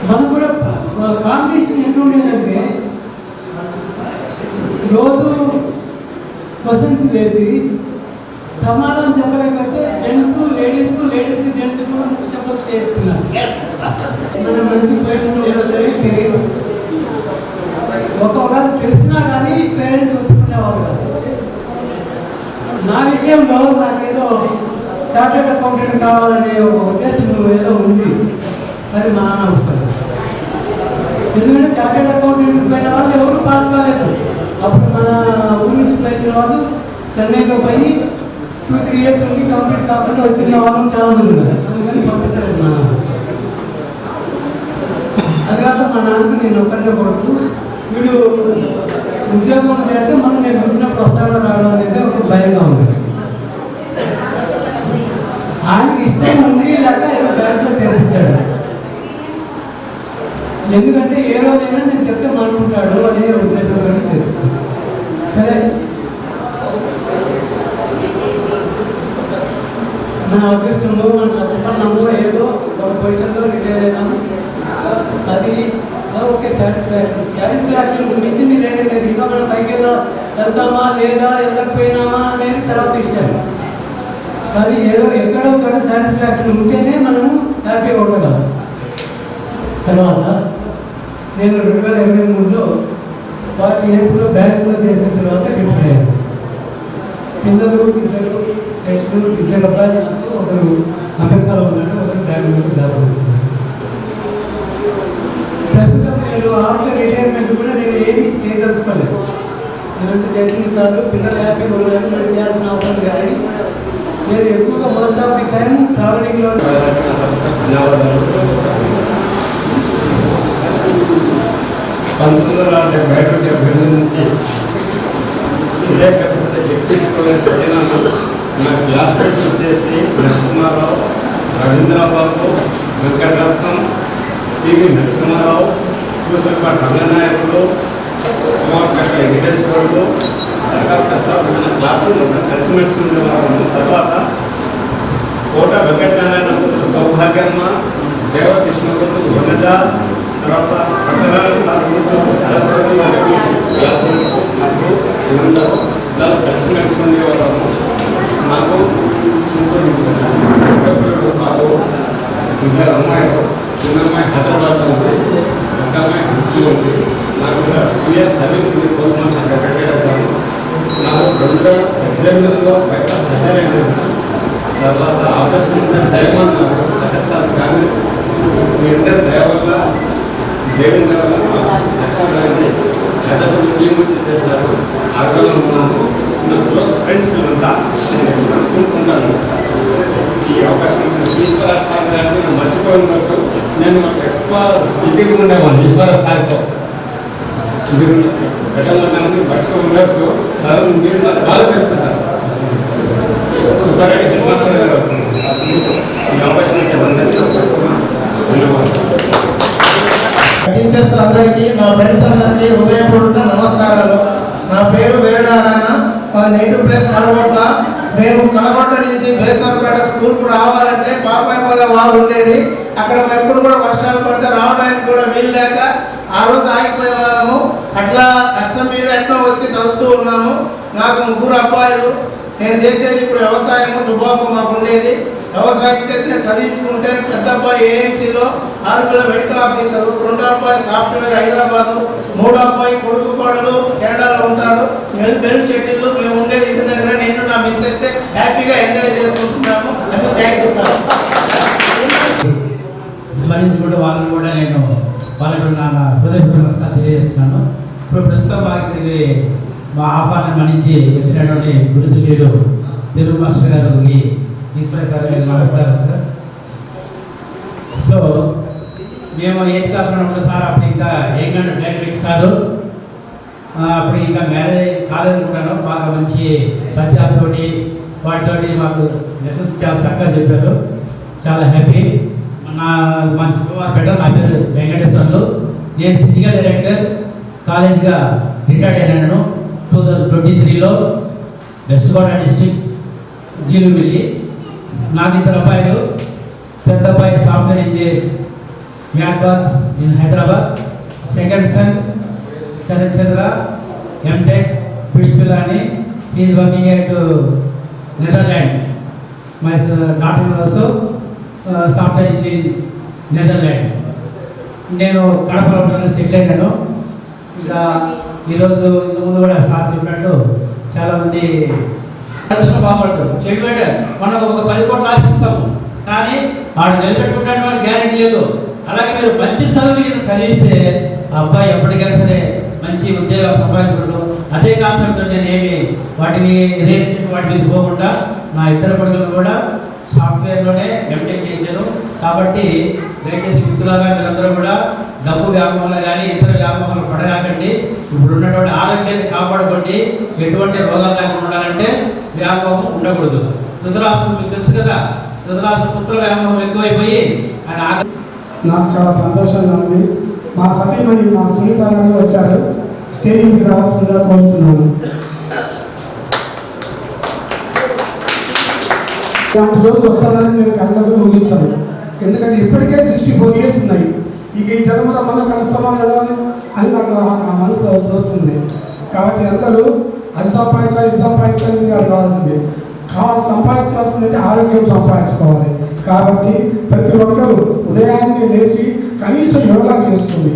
మనకు కూడా కాంపిటీషన్ ఎట్లుండేదంటే రోజు క్వశ్చన్స్ వేసి సమాధానం చెప్పలేకపోతే జెంట్స్ లేడీస్కి జెంట్స్ కూడా చెప్పచ్చు చేస్తున్నారు. మనం మంచి తెలియదు. ఒక్కొక్కరు తెలిసినా కానీ పేరెంట్స్ ఒప్పుకునేవారు కాదు. నా విషయంలో నాకేదో చార్టెడ్ అకౌంటెంట్ కావాలనే ఒక ఉద్దేశం ఏదో ఉంది. మరి మా నాన్న వస్తారు. ఎందుకంటే చార్టెడ్ అకౌంటెంట్ పోయిన వాళ్ళు ఎవరు పాస్ కాలేదు. అప్పుడు మన ఊరి నుంచి వచ్చిన వాళ్ళు చెన్నైలో పోయి 2-3 years ఉండి కంప్లీట్ కాకుండా వచ్చిన వాళ్ళు చాలా మంది ఉన్నారు. అందుకని పంపించలేదు మా నాన్న. అది కాక మా నాన్నకు నేను ఒక్కటే కొడుకు. వీడు ఉద్యోగం అంటే మనం నేను వచ్చినప్పుడు వస్తాడో రావడం అనేది ఒక భయంగా ఉంది. ఆయనకి ఇష్టం ఉండి లేక బ్యాంక్లో చేర్పించాడు. ఎందుకంటే ఏ రోజైనా నేను చెప్తే అనుకుంటాడు అనే ఉద్దేశంతో చేర్పించాడు. సరే, మన అదృష్టంలో మన కష్టపడినాము, ఏదో ఒక పొజిషన్లో రిటైర్ అయినాము. అది ఓకే, సాటిస్ఫాక్షన్ గురించింది లేదంటే ఇంకా మనం పైకి వెళ్తామా లేదా వెళ్ళకపోయినామా అనేది తర్వాత ఇచ్చారు. కానీ ఏదో ఎక్కడో చోట సాటిస్ఫాక్షన్ ఉంటేనే మనము హ్యాపీగా ఉండగలం. తర్వాత నేను 2023లో 40 yearsలో బ్యాంకులో చేసిన తర్వాత రిటైర్ అయ్యాను. పిల్లలు ఇద్దరు అబ్బాయిలు, ఒకరు అమెరికాలో ఉన్నాడు, ఒకరు బెంగళూరు జాబ్ అవుతున్నారు. ప్రస్తుతం నేను ఆఫ్టర్ రిటైర్మెంట్ కూడా నేను ఏమీ చేయదలుచుకోలేదు. నేనంటే చేసిన చాలు, పిల్లలు హ్యాపీగా ఉన్నారు, నేను చేయాల్సిన అవసరం కానీ నేను ఎక్కువగా మోస్ట్ ఆఫ్ ది టైం ట్రావెలింగ్లో. 1972 నుంచి ఇదే కష్టపడి ఎక్కించుకోలేని సత్యనారాయణ నా క్లాస్మేట్స్ వచ్చేసి నరసింహారావు, రవీంద్రబాబు, వెంకటరత్నం, పివి నరసింహారావు, పూసలపాటి రంగనాయకుడు, సుమార్కట్ట వెంకటేశ్వరుడు, దర్గా ప్రసాద్ అన్న క్లాసులు కలిసిమెలిసి ఉండేవారు. తర్వాత కోట వెంకటనారాయణ కూతురు సౌభాగ్యమ్మ, దేవకృష్ణ కూతురు వనజ, తర్వాత సత్యనారాయణ సార్ కూతురు సరస్వతి క్లాస్మేట్స్ నాకు అందరూ చాలా కలిసిమెలిసి ఉండేవారు. నాకు బాబు, ఇద్దరు అమ్మాయిలు, చిన్న అమ్మాయి హైదరాబాద్లో ఉంది, పెద్ద అమ్మాయి గుంటూరులో ఉంది. నాకు 2 years సర్వీస్ ఉంది, కోసం అక్కడ పెట్టేటప్పుడు నాకు 2018లో బయట సర్జరీ అయింది. తర్వాత ఆపరేషన్ చేయమన్నారు సక్సెస్. కానీ మీ ఇద్దరు దయ వల్ల, దేవుని వల్ల సక్సెస్ అయింది. హైదరాబాద్ టీం వచ్చి చేశారు. ఆగ్రహంలో ఉన్నాను. నా క్లోజ్ ఫ్రెండ్స్ వీళ్ళంతా నేను అనుకుంటున్నాను. ఈ అవకాశం ఈశ్వర సార్ గారిని నేను మర్చిపోయి ఉండొచ్చు. నేను ఎక్కువ ఇంటికి ఉండేవాడిని ఈశ్వర సార్తో. మీరు పెట్టాలని మర్చిపోయి ఉండొచ్చు. తర్వాత మీరు నాకు బాగా తెలుసు సార్. సుబ్బారెడ్డి శ్రీనివాసరావు గారు ఈ అవకాశం టీచర్స్ అందరికీ, నా ఫ్రెండ్స్ అందరికీ హృదయపూర్వక నమస్కారాలు. నా పేరు వీరనారాయణ. మాది నేటివ్ ప్లేస్ కలగొట్ల. మేము కలగొట్ల నుంచి బేసర్పేట స్కూల్కు రావాలంటే పాపాయపల్లె వాగు ఉండేది. అక్కడ ఎప్పుడు కూడా వర్షాలు పడితే రావడానికి కూడా వీలు లేక ఆ రోజు ఆగిపోయే వాళ్ళము. అట్లా కష్టం మీద ఎట్లా వచ్చి చదువుతూ ఉన్నాము. నాకు 3 అబ్బాయిలు. నేను చేసేది ఇప్పుడు వ్యవసాయము, దుబాకు మాకు ఉండేది. వ్యవసాయం నేను చదివించుకుంటే పెద్ద అబ్బాయి ఏఎంసీలో, 6 మెడికల్ ఆఫీసరు, 2 అబ్బాయి సాఫ్ట్వేర్ హైదరాబాదు, మూడో అబ్బాయి కొడుకు కోడలు కెనడాలో ఉంటారు. పెళ్లి షెడ్యూల్ మేము ఉండేది ఇంటి దగ్గర. నేను నా మిస్సెస్ హ్యాపీగా ఎంజాయ్ చేసుకుంటున్నాము. అది థ్యాంక్ యూ సార్. స్మరించుకుంటూ వాళ్ళని కూడా నేను వాళ్ళకు నా హృదయపూర్వక నమస్కారం తెలియజేస్తున్నాను. ఇప్పుడు ప్రస్తుతం వారికి మా ఆహ్వానం మన్నించి వచ్చినటువంటి గురుతుల్యులు తెలుగు మాస్టర్ గారు ఈశ్వర సార్ నమస్కారం సార్. సో మేము 8th క్లాస్లో ఉన్నప్పుడు సార్ అప్పుడు ఇంకా ఏంటంటే డైరెక్ట్ సారు అప్పుడు ఇంకా మ్యారేజ్ కాలేదనుకుంటాను. బాగా మంచి పద్యాలతోటి వాటితోటి మాకు లెసన్స్ చాలా చక్కగా చెప్పారు. చాలా హ్యాపీ. మా శుభవారపేట నా పేరు వెంకటేశ్వర్లు. నేను ఫిజికల్ డైరెక్టర్ కాలేజీగా రిటైర్డ్ అయినాను 2023లో వెస్ట్ గోదావరి డిస్ట్రిక్ట్ జీలుమిల్లి. నాకు 2 అబ్బాయిలు. పెద్ద అబ్బాయి సాఫ్ట్వేర్ ఇంజనీర్ మ్యాథ్బాస్ in Hyderabad. Second son Sharath Chandra M Tech BITS Pilani. Is working at Netherland. My daughter also software engineer Netherland. నేను కడపలో ఉంటాను, సెటిల్ అయినాను. ఇంకా ఈరోజు ఇంతకుముందు కూడా సార్ చెప్పినట్టు చాలామంది పరిశ్రమ బాగుపడతారు. చేయబడ్డారు మనకు ఒక 10 కోట్లు ఆశిస్తాము, కానీ వాడు నిలబెట్టుకుంటాడు మనకు గ్యారెంటీ లేదు. అలాగే మీరు మంచి చదువులు చదివిస్తే ఆ అబ్బాయి ఎప్పటికైనా సరే మంచి ఉద్యోగాలు సంపాదించడం. అదే కాన్సెప్ట్ నేనేమి వాటిని రియల్ ఎస్టేట్ వాటి మీద పోకుండా నా 2 కొడుకులు కూడా సాఫ్ట్వేర్లోనే ఎంటెక్ చేయించాను. కాబట్టి దయచేసి మిత్రులుగా మీరందరూ కూడా డబ్బు వ్యామోహాలు కానీ ఇతర వ్యామోహాలు పడగాకండి. ఇప్పుడు ఉన్నటువంటి ఆరోగ్యాన్ని కాపాడుకోండి. ఎటువంటి రోగాలు లేకుండా ఉండాలంటే వ్యామోహం ఉండకూడదు. ధృతరాష్ట్రం మీకు తెలుసు కదా, ధృతరాష్ట్ర పుత్ర వ్యామోహం ఎక్కువైపోయి ఆయన నాకు చాలా సంతోషంగా ఉంది. మా సతీమణి మా సునీత గారు వచ్చారు. స్టేజ్ మీద రావాల్సిందిగా కోరుతున్నాను. ఇలాంటి రోజు వస్తానని నేను కళ్ళకు ఊహించాను. ఎందుకంటే ఇప్పటికే 64 years ఉన్నాయి. ఇక ఈ జన్మలో మనం కలుస్తామా లేదా అని నాకు నా మనసులో తోస్తుంది. కాబట్టి అందరూ అది సంపాదించాలి ఇది సంపాదించాలి అది కావాల్సింది సంపాదించాల్సిందంటే ఆరోగ్యం సంపాదించుకోవాలి. కాబట్టి ప్రతి ఒక్కరూ ఉదయాన్నే లేచి కనీసం యోగా చేసుకోండి,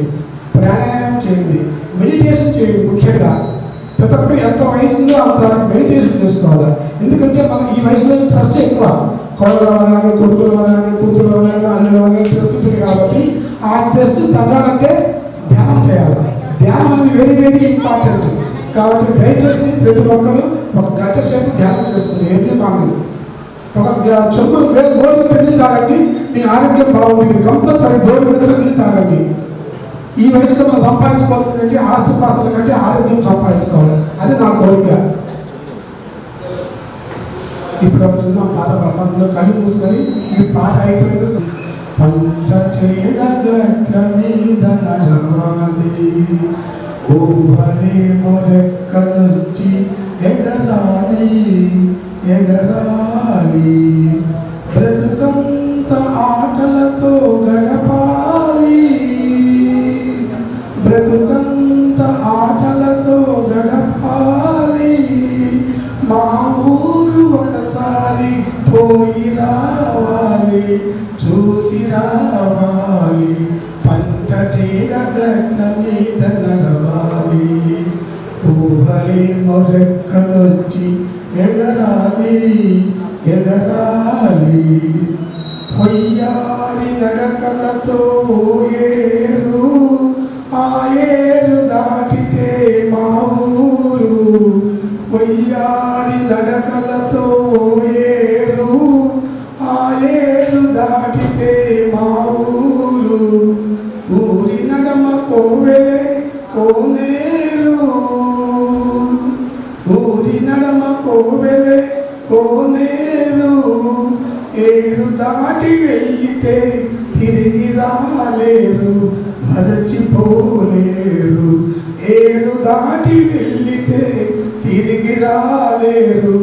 ప్రాణాయామం చేయండి, మెడిటేషన్ చేయండి. ముఖ్యంగా ప్రతి ఒక్కరు ఎంత వయసులో అంత మెడిటేషన్ చేసుకోవాలి. ఎందుకంటే మనం ఈ వయసులో స్ట్రెస్ ఎక్కువ. కోడలు కానీ కొడుకులు కానీ కూతురు కానీ అల్లులు కానీ స్ట్రెస్ ఉంటుంది. కాబట్టి ఆ స్ట్రెస్ తగ్గాలంటే ధ్యానం చేయాలి. ధ్యానం అనేది వెరీ వెరీ ఇంపార్టెంట్. కాబట్టి దయచేసి ప్రతి ఒక్కరు 1 గంట సేపు ధ్యానం చేసుకోండి. ఏంటి మామూలు ఒక చెంబు గోరువెచ్చని నీళ్ళు తాగండి, మీ ఆరోగ్యం బాగుంటుంది. కంపల్సరీ గోరువెచ్చని నీళ్ళు తాగండి. ఈ వయసులో మనం సంపాదించుకోవాల్సిందంటే ఆస్తి పాస్తుల కంటే ఆరోగ్యం సంపాదించుకోవాలి. అది నా కోరిక. ఇప్పుడు ఒక చిన్న పాట పాడతాను. కళ్ళు మూసుకొని ఈ పాట అయిపోయింది. పంట చేయగట్ల మీద నడవాలి, ఊహని మొరెక్కలొచ్చి ఎగరాలి ఎగరాలి, బ్రతుకంత ఆటలతో గడపాలి, బ్రతుకంత ఆటలతో గడపాలి, మా ఊరు ఒకసారి పోయి రావాలి, చూసి రావాలి, పంట చీర గట్ల మీద నడవాలి, ఊహలి మొరెక్కలొచ్చి ఎగరాలి ఎగరాలి, పొయ్యారి నడకలతో ఏరు, ఆ ఏరు దాటితే మా ఊరు, పొయ్యారి నడకలతో ఏరు, ఆ ఏరు దాటితే మా ఊరు, ఊరి నడమ కోవెలే కోనేరు, ఊరి నడమ కోవెలే కోనేరు, ఏరు దాటి వెళ్ళితే తిరిగి రాలేరు, మరచిపోలేరు, ఏరు దాటి వెళ్ళితే తిరిగి రాలేరు,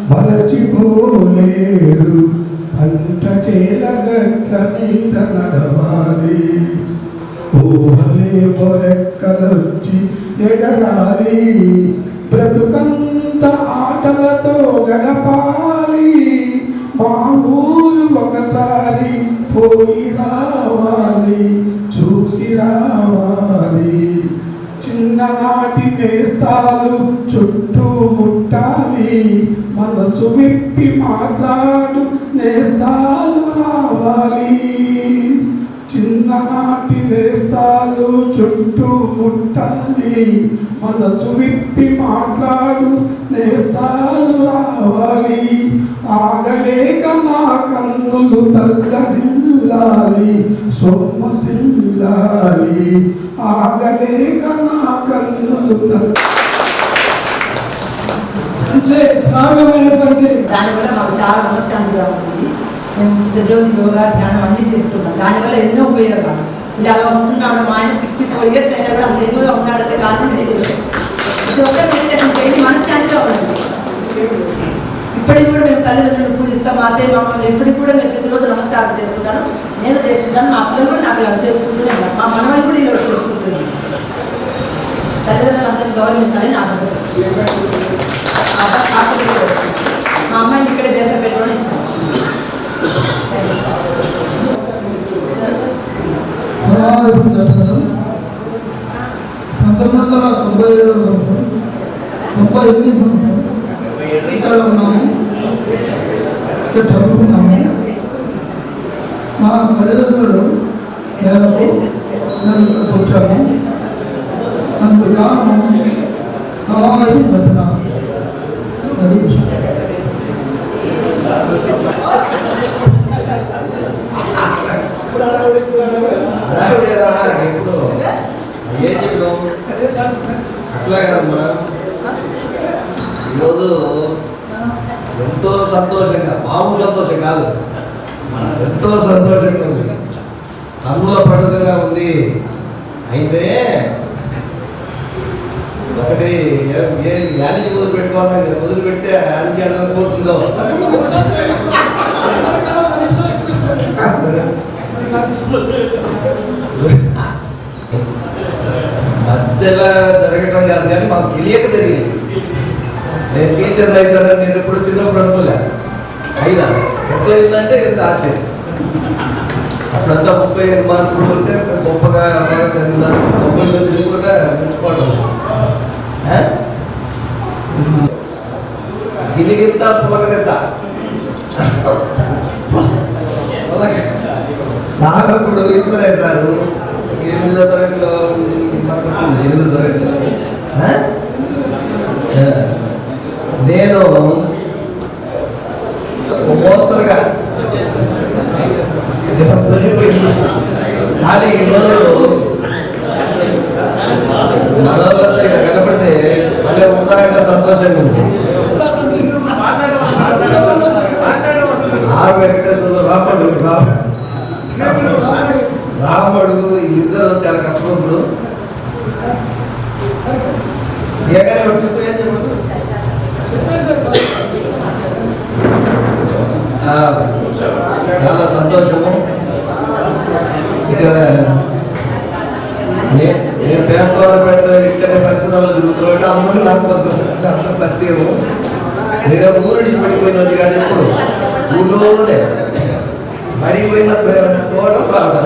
మరచిపోలేరు, పంట చేల గట్ల మీద నడవాలి, ఊహలే మొరెక్కలొచ్చి ఎగరాలి, బ్రతుకంత ఆటలతో గడపాలి, మా ఊరు ఒకసారి పోయి రావాలి, చూసి రావాలి. ముట్టాలి మనసు విప్పి మాట్లాడు నేస్తాలు రావాలి చిన్ననాటి నేస్తాలు చుట్టూ ముట్టాలి మనసు విప్పి మాట్లాడు నేస్తాలు రావాలి ఆగలేక నా కన్నులు తల్లడిల్లాలి సొమ్మసిల్లాలి ఆగలేక నా కన్నులు మంచి శ్రావ్యమైనటువంటి దానివల్ల మాకు చాలా మనశ్శాంతిగా ఉంటుంది. మేము ప్రతిరోజు యోగా ధ్యానం అన్నీ చేస్తున్నాం. దానివల్ల ఎన్నో ఉపయోగాలు. ఇలా ఉంటున్నాను, మా ఆయన 64 years అయినా కూడా అంత ఎన్నోగా ఉన్నాడంటే కారణం మెడిటేషన్. ఇది ఒక్క మెడిటేషన్ చేసి మనశ్శాంతిగా ఉంటుంది. ఇప్పటికి కూడా మేము తల్లిదండ్రులను పూజిస్తాం. మా అత్తయ్య మామూలు ఇప్పటికి కూడా నేను ప్రతిరోజు నమస్కారం చేసుకుంటాను. నేను చేసుకుంటాను, మా పిల్లలు కూడా నాకు ఇలా చేసుకుంటూనే ఉన్నారు. మా మనవాళ్ళు కూడా ఇలా చేసుకుంటున్నాను. తల్లిదండ్రులు అందరినీ గౌరవించాలని నా అభిప్రాయం. మా అమ్మాయిని ఇక్కడే దేశ పెట్టుకొని ఇచ్చాను. 1997 ఇక్కడ ఉన్నాము, ఇక్కడ చదువుకున్నాము. మా తల్లిదండ్రులు మేరకు నేను ఇక్కడికి వచ్చాను. అందుకాను సమావేశం పెట్టినాను. అది ఎప్పుడు ఏం చెప్పినావు అట్లా కదమ్మా. ఈరోజు ఎంతో సంతోషంగా, మామూలు సంతోషం కాదు, ఎంతో సంతోషంగా ఉంది, కన్నుల పండుగగా ఉంది. అయితే ఒకటి యానికి మొదలు పెట్టుకోవాలని మొదలు పెడితే యానికి అడగడం పోతుందో మధ్యలో జరగటం కాదు, కానీ మాకు తెలియక జరిగింది. నేను టీచర్ అవుతానని నేను ఎప్పుడు చిన్నప్పుడు అనుకోలే. అయినా ఎట్లా అయిందంటే ఆశ్చర్యం. అప్పుడంతా 35 మార్కులు ఉంటే గొప్పగా బాగా చదివినాను. 90 కూడా మెచ్చుకోవడం. గిలిగింత పులకరింత సార్ అప్పుడు ఈశ్వరయ్య సారు 8వ తరగతిలో 8వ తరగతిలో నేను మోస్తరుగా కానీ ఈరోజు మనోళ్ళంతా ఇక్కడ కనపడితే మళ్ళీ ఉత్సాహంగా సంతోషంగా ఉంది. ఆర్ వెంకటేశ్వర్లు రామడుగు వీళ్ళిద్దరు చాలా కష్టపడు. చాలా సంతోషము. ఇక్కడ నేను పేదవాళ్ళపేట ఇక్కడే పరిసరాల్లో తిరుగుతున్నాడు. అందరూ నాకు కొంత పరిచయము. నేను ఊరు నుంచి పడిపోయినట్టు కాదు, ఎప్పుడు ఊళ్ళోనే పడిపోయిన పోవడం రావడం.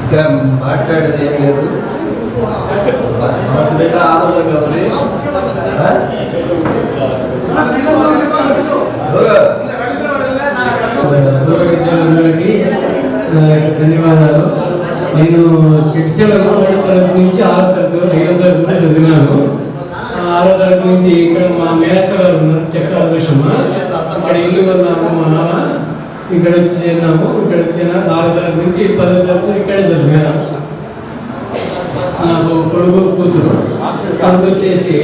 ఇంకా మాట్లాడేది ఏం లేదు, మనసు నిండా ఆనందంగా ఉంది. పూర్వ విద్యార్థులందరికీ ధన్యవాదాలు. నేను చిట్చలలో 3వ తరగతి నుంచి 6వ తరగతి 5వ తరగతి చదివినాను. 6వ తరగతి నుంచి ఇక్కడ మా మేనక్క గారు ఉన్నారు, చక్రాదృశమ్మ. ఇక్కడ ఇల్లు కొన్నాము, మా నాన్న ఇక్కడ వచ్చి చేరినాము. ఇక్కడ వచ్చిన 6వ తరగతి నుంచి 10వ తరగతి ఇక్కడే చదివాను. నాకు కొడుకు కూతురు. కొడుకు వచ్చేసి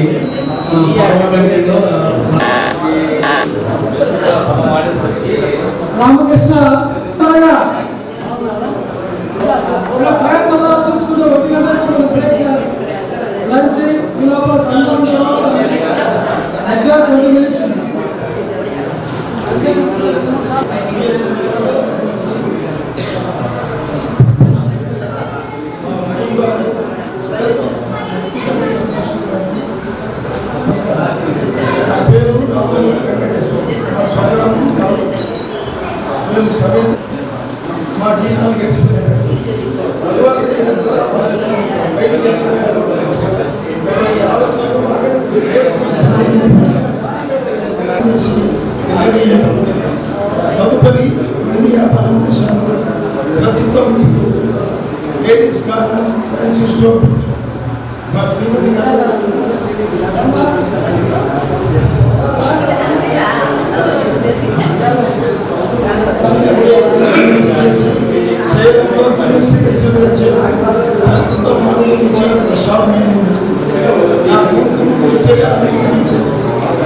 రామకృష్ణ చూసుకుంటే 1 గంటలకు బ్రేక్ చేయాలి. లంచ్ ఈ లోపల సంతం ఎగ్జామ్ 20 minutes. నా పేరు రామ వెంకటేశ్వర. తదుపరి మళ్ళీ వ్యాపారం చేశాను. ప్రస్తుతం లేడీస్ కార్నర్ ఫ్యాన్సీ స్టోర్ మా శ్రీమతి గారు సేలంలో ప్రస్తుతం మొదలు షాప్ మెయింటైన్ చేస్తుంది. నా కూతురు వచ్చేగా అనిపించింది.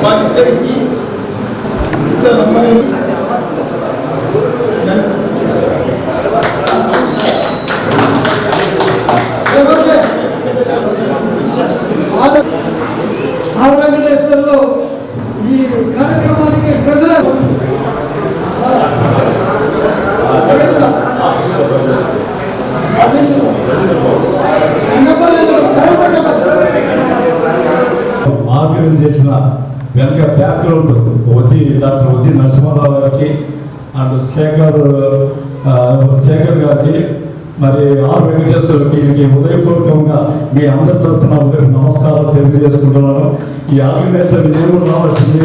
వాళ్ళిద్దరికి ఇద్దరు అమ్మాయిలు వెంకటేశ్వర్లో ఈ కార్యక్రమానికి ట్రెజరర్ ఆర్గనైజ్ చేసిన వెనక బ్యాక్గ్రౌండ్ డాక్టర్ వద్ది నరసింహారావు గారికి అండ్ శేఖర్ గారికి మరి ఆర్ వెంకటేశ్వరకి హృదయపూర్వకంగా మీ అందరి తరఫున నమస్కారాలు తెలియజేసుకుంటున్నాను. ఈ ఆర్గనైజేషన్ నెల్లూరు రావాల్సింది.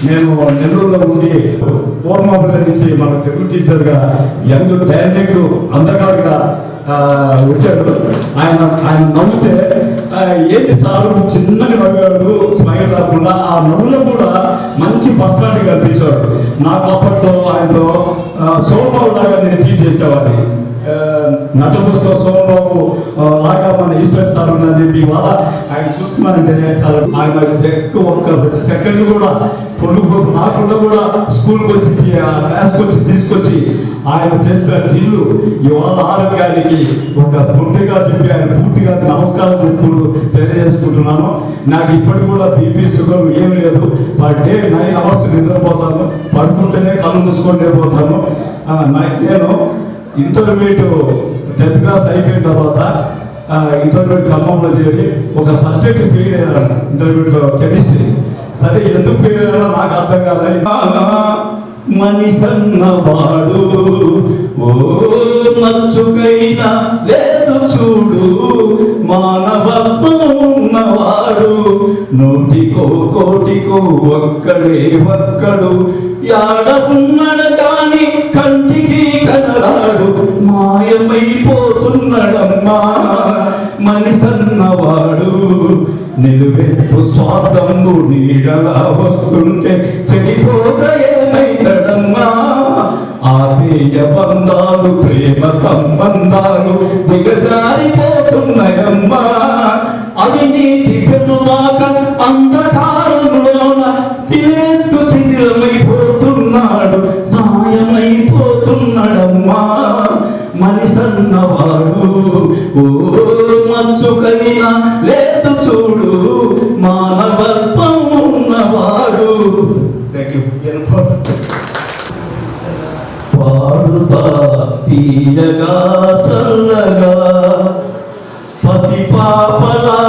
నేను నెల్లూరులో ఉండి పూర్ణమాపల్లి నుంచి మన తెలుగు టీచర్గా యంగ్ డైనమిక్ అందగాడిగా వచ్చాడు. ఆయన నవ్వుతే ఏంటి సార్ చిన్నగా నవ్వాడు, స్మైల్ రాకుండా ఆ నవ్వులో కూడా మంచి పర్సనాలిటీ కనిపించాడు. నాకు అప్పట్లో ఆయనతో సోమబాబు లాగా నేను టీచ్ చేసేవాడిని. నటభూషణ సోమబాబు లాగా మన ఈశ్వర్ సార్ అని చెప్పి ఇవాళ ఆయన చూస్తున్నానంటే చాలా ఆయన ఎక్కువ ఒక్క 2 సెకండ్లు కూడా పొడుగు నాకుండా కూడా స్కూల్కి వచ్చి క్లాస్కి వచ్చి తీసుకొచ్చి ఆయన చేసిన ఇల్లు ఇవాళ ఆరోగ్యానికి ఒక పూర్తిగా చెప్పి ఆయన పూర్తిగా నమస్కారం చెప్పుకుంటూ తెలియజేసుకుంటున్నాను. నాకు ఇప్పటికి కూడా బీపీ షుగర్ ఏం లేదు. పర్ డే 9 hours నిద్రపోతాను, పడుకుంటేనే కళ్ళు మూసుకుంటే పోతాను. నేను ఇంటర్మీడియట్ 10th క్లాస్ అయిపోయిన తర్వాత ఇంటర్మీడియట్ ఖమ్మంలో చేరి ఒక సబ్జెక్ట్ ఫెయిల్ అయ్యాను, ఇంటర్మీడియట్లో కెమిస్ట్రీ. సరే ఎందుకు ఫెయిల్ అయ్యానో నాకు అర్థం కాలేదు. మనిషన్నవాడు ఓ మచ్చుకైనా లేదు చూడు, మానవత్వం ఉన్నవాడు నూటికో కోటికో ఒక్కడు యాడ ఉన్నాడు కానీ కంటికి కనరాడు, మాయమైపోతున్నాడమ్మా మనిషన్నవాడు. నిలువెత్తు స్వార్థము నీడలా వస్తుంటే చెడిపోక ఏమైతడమ్మా, ఆత్మీయ బంధాలు ప్రేమ సంబంధాలు దిగజారిపోతున్నాయమ్మా. అవినీతి పెనుమాక అంధకారంలోన తినేత్తు శిథిలమైపోతున్నాడు, మాయమైపోతున్నాడమ్మా మనిషన్నవాడు. ఓ మంచుకైనా లేదు చూడు, మానవత్వం ఉన్నవాడు. పాడుతా తీయగా సల్లగా పసిపాపలా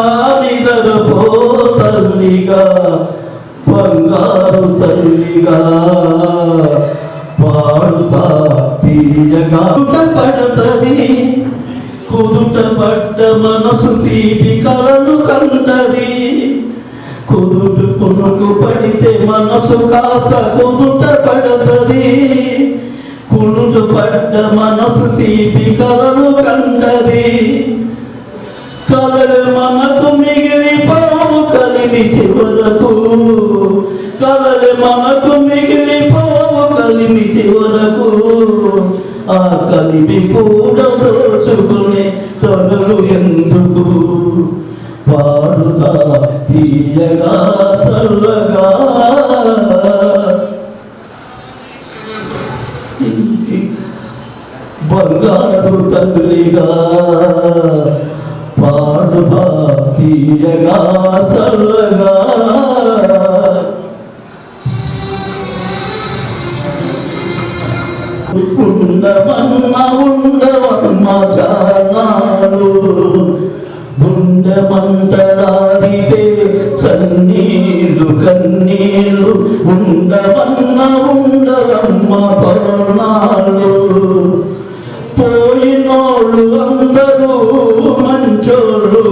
నిదరపో తల్లిగా, బంగారు తల్లిగా పాడుతా తీయగా పడతది కుదుట పడ్డ మనసు తీపి కలలు కంటది, కుదుట కునుకు పడితే మనసు కాస్త కుదుట పడతది, కునుట పడ్డ మనసు తీపి కలలు కంటది, కలలు మనకు మిగిలిపోవు కలిమి చివరకు, కలలు మనకు మిగిలిపోవు కలిమి చివరకు, ఆ కలిమి కూడా దోచుకునే తనులు ఎందుకు, పాడుతా తీయగా సల్లగా బంగారు తల్లిగా, పాడుతా తీయగా సల్లగా. ఉండవన్న చానాడు గుండెమంతడాడితే సన్నీళ్ళు కన్నీళ్ళు, ఉండవమ్మ పర్ణాలు. పోయినోళ్ళు అందరూ మంచోళ్ళు,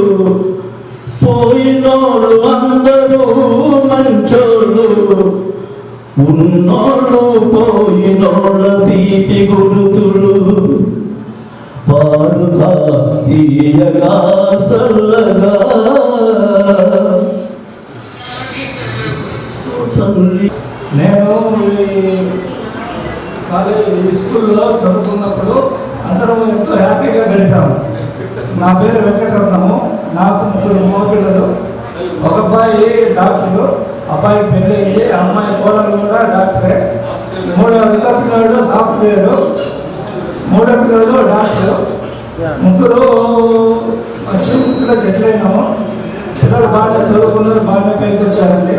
పోయినోళ్ళు అందరూ మంచోళ్ళు, ఉన్నోళ్ళు పోయినోళ్ళ తీపి గురుతులు, పాడుతా తీయగా సల్లగా తల్లి. నేను ఈ స్కూల్లో చదువుకున్నప్పుడు అందరం ఎంతో హ్యాపీగా గడిపాము. నా పేరు వెంకటరత్నము. నాకు 3 మగపిల్లలు. ఒక అబ్బాయి డాక్టరు, అబ్బాయి పెళ్ళయింది, అమ్మాయి కోడలు కూడా డాక్టరే. 3వ పిల్లవాడు సాఫ్ట్వేరు, 3వ పిల్లవాడు డాక్టరు. 3 మంచి వృత్తిలో సెటిల్ అయినాము. పిల్లలు బాగా చదువుకున్నారు, బాగా పైకి వచ్చారండి.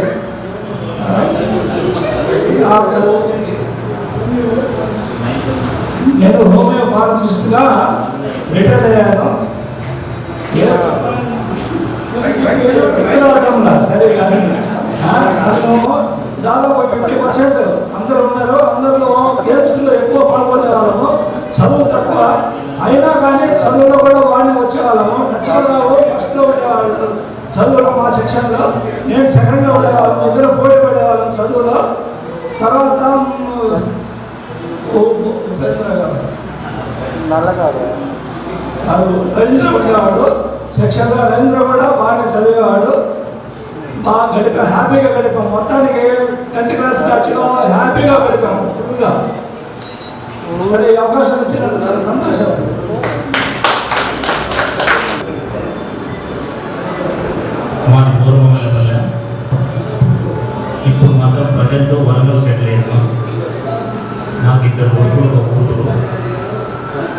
నేను హోమియో ఫార్మసిస్ట్గా రిటైర్డ్ అయ్యాను. సరే కానీ నన్ను దాదాపు 50% అందరూ ఉన్నారు. అందరిలో గేమ్స్లో ఎక్కువ పాల్గొనే వాళ్ళము, చదువు తక్కువ అయినా కానీ చదువులో కూడా బాగానే వచ్చేవాళ్ళము. నరసింహరావు ఫస్ట్లో ఉండేవాళ్ళు చదువులో మా సెక్షన్లో, నేను సెకండ్లో ఉండేవాళ్ళం. ఇద్దరు పోటీ పడేవాళ్ళం చదువులో. తర్వాత రవీంద్ర ఉండేవాడు సెక్షన్లో. రవీంద్ర కూడా బాగా చదివేవాడు. బాగా గడిపాం, హ్యాపీగా గడిపాం. మొత్తానికి 10th క్లాస్ బ్యాచ్లో హ్యాపీగా గడిపాము ఫుల్గా. సరే, ఈ అవకాశం ఇచ్చినందుకు నాకు సంతోషం. మాది పూర్వమల్లెపల్లె. ఇప్పుడు మాత్రం ప్రజెంట్ వరంగల్ సెటిల్ అయ్యాను. నాకు 2 కొడుకులు, ఒక కూతురు.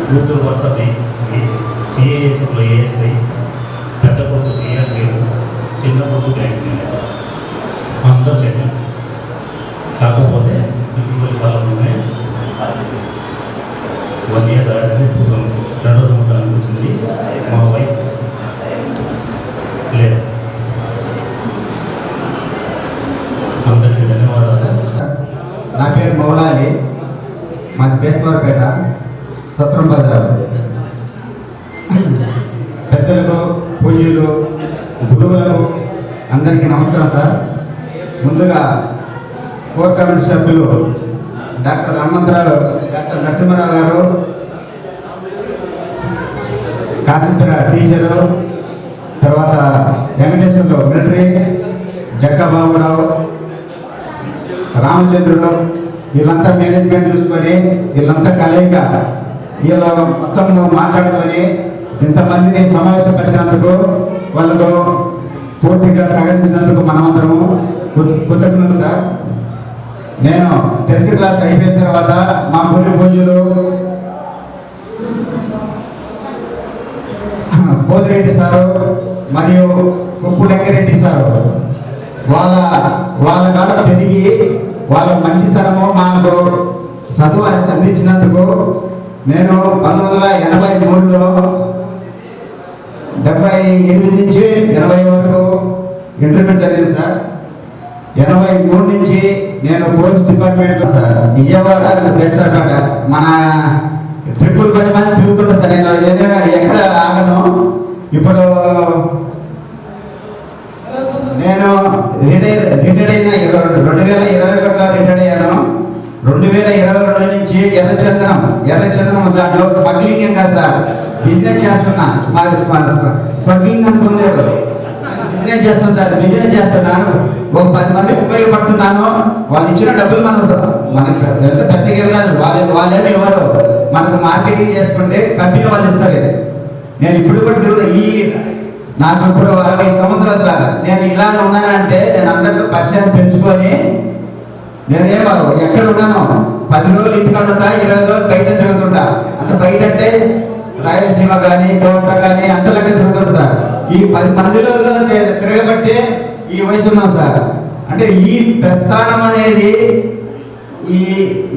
కూతురు భర్త సిఐఎస్లో ఏఎస్ఐ, పెద్ద కొడుకు సీఆర్ లేదు, చిన్న కొడుకు బ్యాంక్ మేనేజర్. అందరూ సెటిల్. కాకపోతే ఇప్పుడు కాలంలోనే 1 year దాటితే 2వ సంవత్సరానికి వచ్చింది. మా వైఫ్ లేదు. అందరికీ ధన్యవాదాలు. నా పేరు మౌలాలి, మాది బేస్వారపేట, సత్రం బజార్. పెద్దలకు, పూజలు, గురువులకు అందరికీ నమస్కారం సార్. ముందుగా కోర్ కమిటీ సభ్యులు డాక్టర్ హనుమంతరావు, డాక్టర్ నరసింహారావు గారు, కాసింపేట టీచరు, తర్వాత వెంకటేశ్వర్లో మిలిటరీ, జక్కబాబురావు, రామచంద్రుడు, వీళ్ళంతా మేనేజ్మెంట్ చూసుకొని, వీళ్ళంతా కలయిక, వీళ్ళ మొత్తం మాట్లాడుకొని ఇంతమందిని సమావేశపరిచినందుకు, వాళ్ళకు పూర్తిగా సహకరించినందుకు మనమందరము కృతజ్ఞతలు సార్. నేను 10th క్లాస్ అయిపోయిన తర్వాత మా గుడి పూజలు పోతిరెడ్డి సారు మరియు కుప్పు లెక్కరెడ్డి సారు వాళ్ళ కాడ పెరిగి వాళ్ళ మంచితనము మాకు చదువు అందించినందుకు నేను 1983లో 78 నుంచి 80 వరకు ఇంటర్మీడియట్ చదివాను సార్. 83 నుంచి నేను పోలీస్ డిపార్ట్మెంట్లో సార్ విజయవాడ బేస్తారపేట మన ట్రిపుల్ 10 మంది తిరుగుతుంటా సార్. నేను ఎక్కడ ఆగను. ఇప్పుడు నేను రిటైర్డ్ అయిన 2021లో రిటైర్డ్ అయ్యాను. 2022 నుంచి ఎర్రచందనం దాంట్లో స్మగ్లింగ్ ఏం కాదు సార్, బిజినెస్ చేస్తున్నా. స్మగ్లింగ్ అనుకున్నారు, బిజినెస్ చేస్తాను సార్. బిజినెస్ చేస్తున్నాను, ఒక 10 మందికి ఉపయోగపడుతున్నాను. వాళ్ళు ఇచ్చిన డబ్బులు మనకి ఎంత పెద్దగా ఏం కాదు, వాళ్ళేమి ఇవ్వరు. మనకు మార్కెటింగ్ చేసుకుంటే కంపెనీ వాళ్ళు ఇస్తారు. నేను ఇప్పుడు కూడా నాకు ఇప్పుడు 60 సంవత్సరాలు సార్. నేను ఇలా ఉన్నానంటే నేను అందరితో పరిచయాన్ని పెంచుకొని నేనేమో ఎక్కడ ఉన్నాను 10 రోజులు ఇంటికాడ ఉంటా, 20 రోజులు బయట తిరుగుతుంటా. అంటే బయట అంటే రాయలసీమ కానీ కోస్తా కానీ అంతలాగా తిరుగుతుంటా సార్. ఈ 10 మందిలో తిరగబట్టి ఈ వయసు ఉన్నాం సార్. అంటే ఈ ప్రస్థానం అనేది ఈ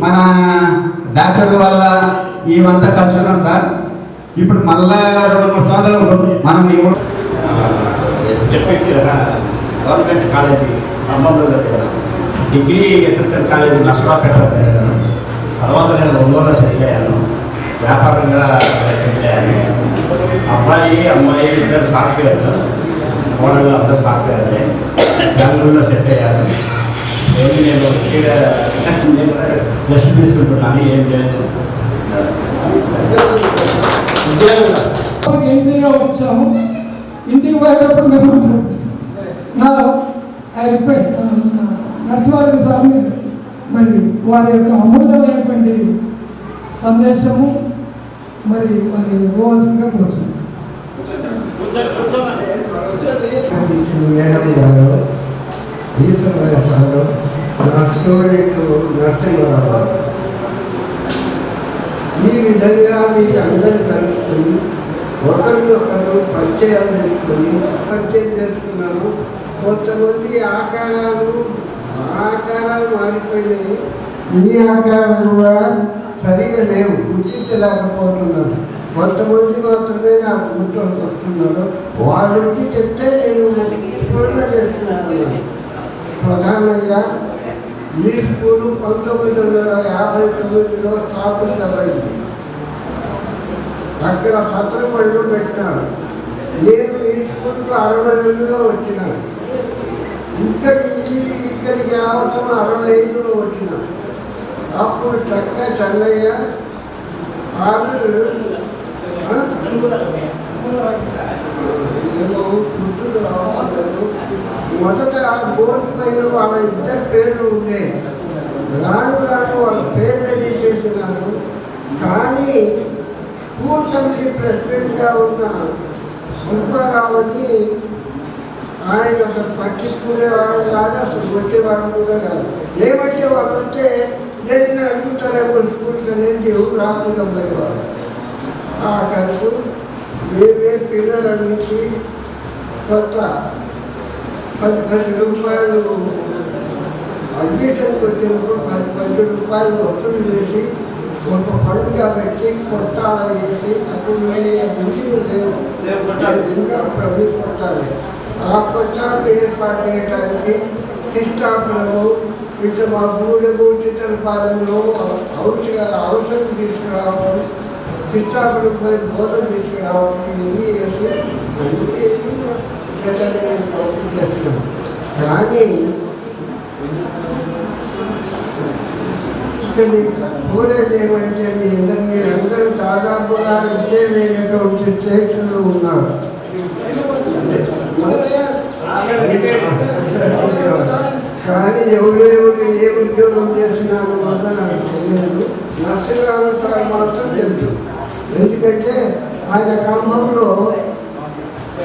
మన డాక్టర్ వల్ల ఇవంతా కలుసుకున్నాం సార్. ఇప్పుడు మళ్ళా 2-3 సంవత్సరాలు మనం గవర్నమెంట్ కాలేజీ ఖమ్మంలో చదివాను. డిగ్రీ ఎస్ఎస్ఎల్ కాలేజీ నర్సరావుపేట చదివాను. తర్వాత నేను ఒంగోలులో సెటిల్ అయ్యాను. వ్యాపారంగా సెటిల్ అయ్యాను. అబ్బాయి అమ్మాయి 2 సాఫ్ట్వేర్. మోడల్ అందరూ సాఫ్ట్వేర్లే బెంగళూరులో సెట్ అయ్యారు. ఏమి నేను రెస్ట్ తీసుకుంటున్నాను, ఏం లేదు. ఎంట్రీగా వచ్చాము. ఇంటికి పోయేటప్పుడు మేము నా ఐ రిక్వెస్ట్ నరసింహారెడ్డి సార్ని మరి వారి యొక్క అమూల్యమైనటువంటి సందేశము మరి వారి ఇవ్వవలసిందిగా కోరుతున్నాను. మేడం గారు, ఈశ్వరరావు సారు, నా స్టూడెంట్ నరసింహారావు, ఈ విధంగా మీరు అందరూ కలుసుకుని ఒకరినొకరు పరిచయం చేసుకున్నాను. కొంతమంది ఆకారాలు మారిపోయినాయి. మీ ఆకారాలు కూడా సరిగా లేవు, గుర్తించలేకపోతున్నాను. కొంతమంది మాత్రమే నాకు గుర్తుకు వస్తున్నారు. వాళ్ళకి చెప్తే నేను పూర్ణ చేసుకుంటున్నాను. ప్రధానంగా ఈ స్కూలు 1959లో స్థాపించబడింది. అక్కడ పత్రపళ్ళు పెట్టాను. నేను ఈ స్కూల్కు 62లో వచ్చినాను. ఇక్కడికి రావటం 65లో వచ్చినాను. అప్పుడు చక్క చెన్నయ్య మొదట బోర్డు పైన వాళ్ళ ఇద్దరు పేర్లు ఉండేవి. రాను రాను వాళ్ళ పేర్లు తీసేసినాను. కానీ స్కూల్ కమిటీ ప్రెసిడెంట్గా ఉన్న సుబ్బారావుని ఆయన అసలు పట్టించుకునేవాడు కాదు, అసలు వచ్చేవాడు కూడా కాదు. ఏమంటే వాళ్ళు వస్తే ఏదైనా అడుగుతారేమో స్కూల్స్ అనేది ఎవరు రాకుండా పోయేవాడు. ఆ ఖర్చు వేరే పిల్లల నుంచి కొత్త 10 రూపాయలు అడ్మిషన్కి వచ్చినప్పుడు 10 రూపాయలు వసూలు చేసి ఒక పండుగ పెట్టి కొట్టాల చేసి అప్పుడు ముందుకు ఇంకా ప్రవేశపెట్టాలి. ఆ కొట్టాలు ఏర్పాటు చేయడానికి కిష్టాపులను ఇట్లా మా గూడెము చిత్తలపాలెంలో అవసరం తీసుకురావడం, కిష్టాపురం పోయి బోధన తీసుకురావడం, ఇవన్నీ చేసి అందుకే చేస్తున్నాం. కానీ కోరేది ఏమంటే మీరందరూ దాదాపుగా విజయమైనటువంటి స్టేషన్లో ఉన్నారు. కానీ ఎవరెవరు ఏ ఉద్యోగం చేసినారో వల్ల నాకు తెలియదు. నరసింహరావు సార్ మాత్రం తెలుసు. ఎందుకంటే ఆయన ఖమ్మంలో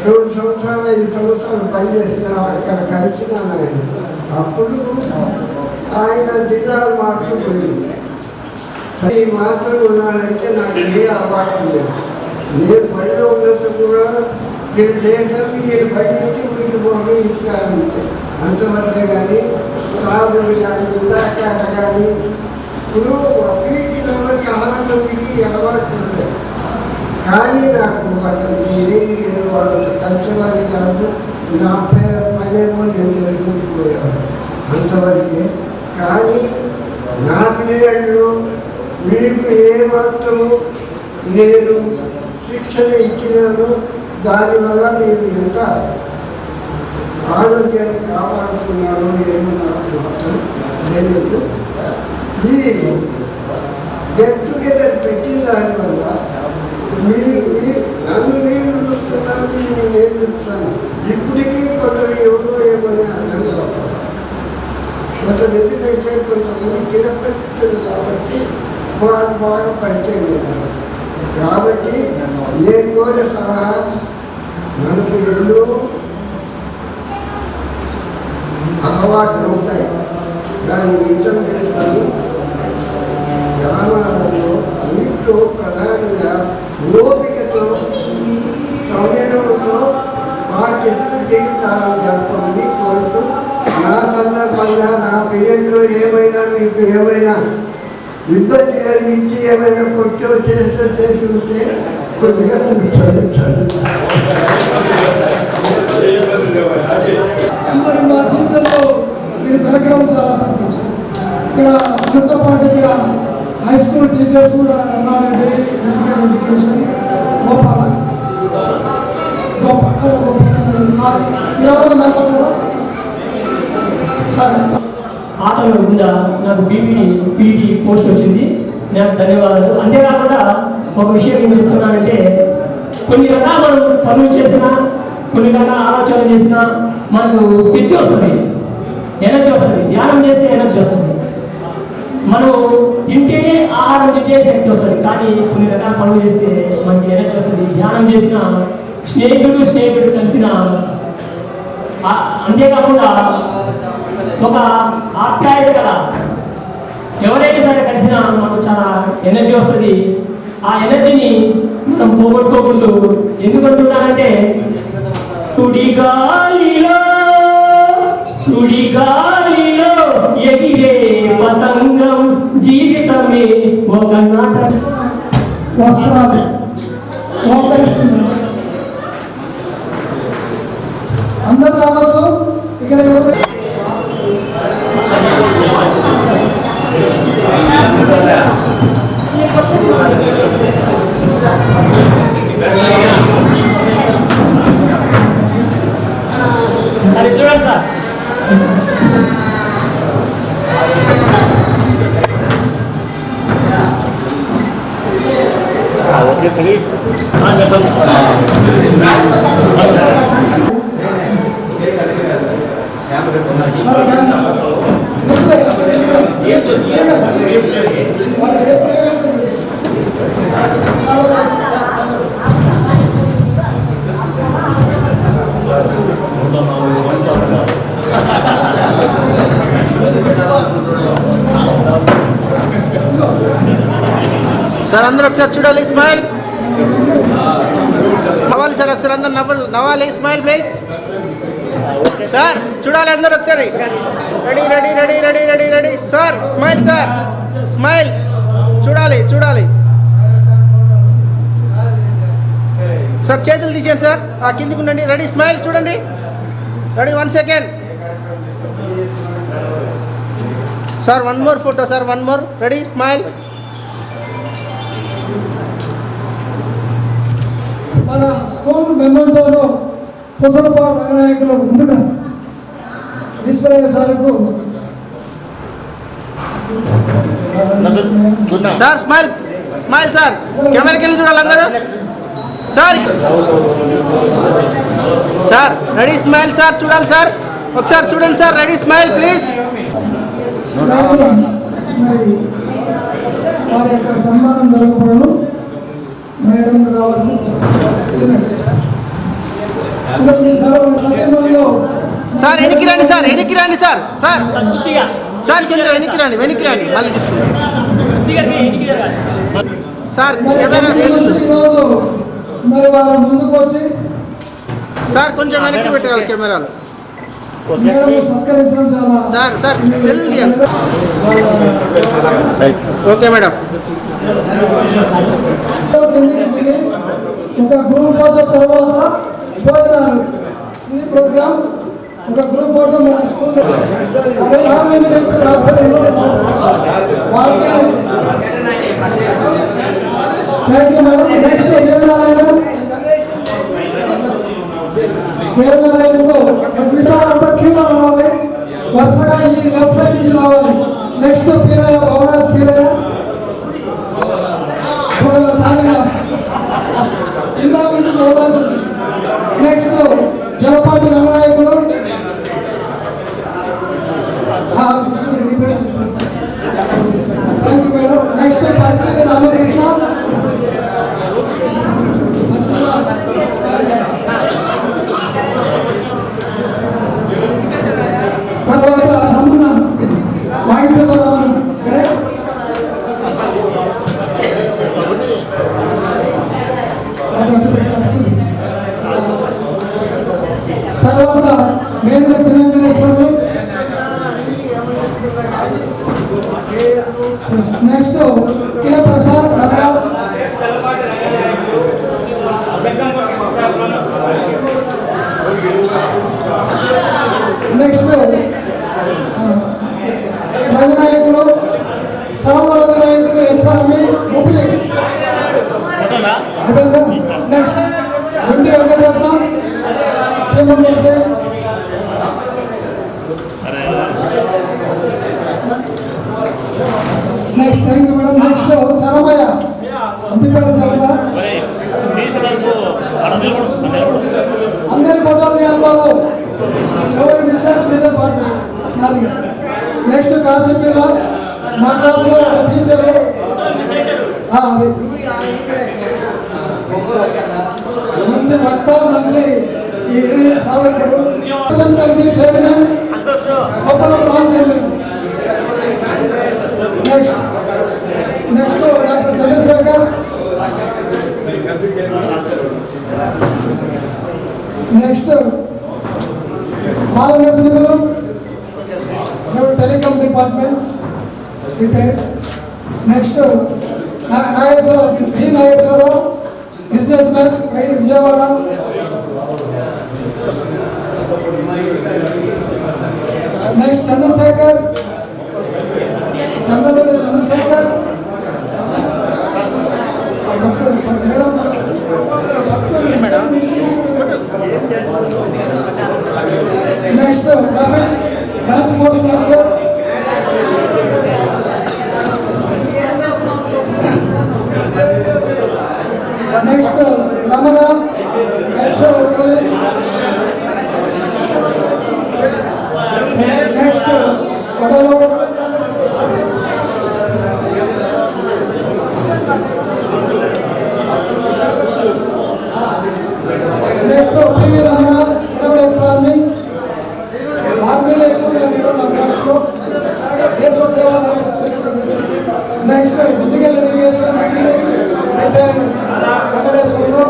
2 సంవత్సరాలు 5 సంవత్సరాలు పనిచేసిన అక్కడ కలిసినాను ఆయన. అప్పుడు ఆయన జిల్లాలు మార్చుకుంది. ఈ మాత్రం ఉన్నానంటే నాకు ఏ అలవాటు లేదు. నేను పనిలో ఉన్నట్టు కూడా నేను లేదని నేను బయట నుంచి వీటి పోటీ ఇచ్చానంటే అంతవరకే. కానీ సాగులు కానీ ఇందాక కానీ ఇప్పుడు వీటిలో చాలా మందికి అలవాటు ఉంటాయి. కానీ నాకు అసలు ఏమి లేదు. వాళ్ళు కలిసేవారి కాదు. నా పనేమో నేను చేసుకుంటుపోయాను అంతవరకే. కానీ నా పీరియడ్లో మీకు ఏమాత్రము నేను శిక్షణ ఇచ్చినాను. దానివల్ల మీరు ఎంత ఆరోగ్యాన్ని కాపాడుతున్నారో ఏమో నాకు మాత్రం తెలియదు. ఈ గెట్ టుగెదర్ పెట్టిన దానివల్ల నన్ను నేను చూస్తున్నాను, నేను చూస్తున్నాను. ఇప్పటికీ కొందరు ఎవరో ఏమని అర్థం కావాలి. కొందరు ఎందుకంటే కొంతమంది చిరపరిస్థితులు కాబట్టి వారు బాగా పరిచయం చేయాలి. కాబట్టి నేను కోరే సలహా, మనకు ఎన్నో అలవాట్లు ఉంటాయి. దాన్ని నిజం చేస్తాను. గ్రామాలలో ఇంట్లో ప్రధానంగా ఓపికతో సమయంలో వాటి జీవితాలను జరపమని కోరుతూ, నా సందర్భంగా నా పీరియడ్లో ఏమైనా మీకు ఏమైనా ఇబ్బంది కలిగించి ఏమైనా కొట్టో చేసి ఉంటే కొద్దిగా క్షమించాలి. మరి మా టీచర్లు మీరు దొరకడం చాలా సంతోషం. ఇక్కడ మనతో పాటు ఇక్కడ హై స్కూల్ టీచర్స్ కూడా రమారెడ్డి, ఫిజికల్ ఎడ్యుకేషన్, గోపాల ఆటలో ఉందా నాకు పీటీ పోస్ట్ వచ్చింది, నాకు ధన్యవాదాలు. అంతేకాకుండా ఒక విషయం ఏం చెప్తున్నానంటే, కొన్ని రకాల మనం పనులు చేసినా, కొన్ని రకాల ఆలోచనలు చేసినా మనకు శక్తి వస్తుంది, ఎనర్జీ వస్తుంది. ధ్యానం చేస్తే ఎనర్జీ వస్తుంది. మనం తింటే ఆహారం తింటే శక్తి వస్తుంది, కానీ కొన్ని రకాల పనులు చేస్తే మనకి ఎనర్జీ వస్తుంది. ధ్యానం చేసిన స్నేహితుడు కలిసిన, అంతేకాకుండా ఒక ఆప్యాయత కదా, ఎవరైనా సరే కలిసినా మనకు చాలా ఎనర్జీ వస్తుంది. ఆ ఎనర్జీని మనం పోగొట్టుకోకూడదు. ఎందుకంటున్నానంటే, సుడిగాలిలో ఎగిరే పతంగం జీవితమే ఒక నాటకం. వస్త్రాలు మోకరిస్తున్నారు. అందరూ రావచ్చు. ఇక్కడ అది చూడండి సార్. సార్ అందరూ ఒకసారి చూడాలి, స్మైల్ నవ్వాలి సార్, ఒకసారి అందరు నవ్వాలి, స్మైల్ ప్లీజ్ సార్. చూడాలి అందరూ ఒకసారి. Ready ready ready ready ready ready sir. Smile sir, smile. చూడాలి చూడాలి సార్. చేతులు తీసేయండి సార్, కిందికి ఉండండి. Ready smile. చూడండి. Ready 1 second sir. 1 more photo sir, 1 more. Ready smile. మన స్కూల్ మెమెంటోలో పుసలపాడు రంగనాయకులు ముందుగా ఈశ్వరయ్య సార్కు సార్ స్మైల్. Smile sir. కెమెరాకి వెళ్ళి చూడాలి అందరూ sir. Sir ready smile sir. చూడాలి సార్, ఒకసారి చూడండి సార్. Ready smile please. వారి యొక్క సన్మానం జరగబడను. మేడం కావాల్సిన సార్ వెనక్కి రండి సార్, వెనక్కి రండి సార్. సార్ సార్ కొంచెం వెనక్కి రండి, వెనక్కి రండి. మళ్ళీ సార్ కెమెరా మరి వారు ముందుకు వచ్చి సార్ కొంచెం వెనక్కి పెట్టాలి కెమెరాలు సత్కరించడం చాలా sir. Sir cell okay madam. ఒక గ్రూప్ ఫోటో తర్వాత భోజనాలు. ఈ ప్రోగ్రామ్ ఒక గ్రూప్ ఫోటో మన స్కూల్ నెక్స్ట్ రావాలి. వరుసగా ఈ లెఫ్ట్ సైడ్ నుంచి రావాలి. నెక్స్ట్ పీరయ్య, భవనాస్ Peeraiah, next Jalapati Ranganayakulu, madam. Next పరిచయ రామకృష్ణ, తర్వాత రమణ వాయించగలవారు. తర్వాత మేధ చిరంజనేశ్వరుడు. నెక్స్ట్ కె ప్రసాద్ కథ. నెక్స్ట్ రంగనాయకులు, సామ రంగనాయకులు, ఎస్ఆర్మి ముప్పి. Next Gundi Venkataratnam, Murthy. Next thank you madam. Next Charamaiah Ambikar Charamaiah. అందరి ఫోటోలు తీయాలి, ఎవరు మిస్ అయినా మీరే పాటు. నెక్స్ట్ కాశీపీల మా క్లాస్లో టీచర్ మంచి భక్త, మంచి సాధకుడు, chairman Goppala Ramachandra. Next doctor Chandrasekhar. Next Balanarasimhulu, telecom department retired. Next Nageswara Rao, business man, Vijayawada. Next Chandrasekhar, Chandrasekhar. Next branch post master. Next Ramana, next police. Next వడలు. Next PV Ramana, army. ఆర్మీలో ఎక్కువ మా క్లాస్లో దేశ సేవ. Next physical education retired Venkateswarlu.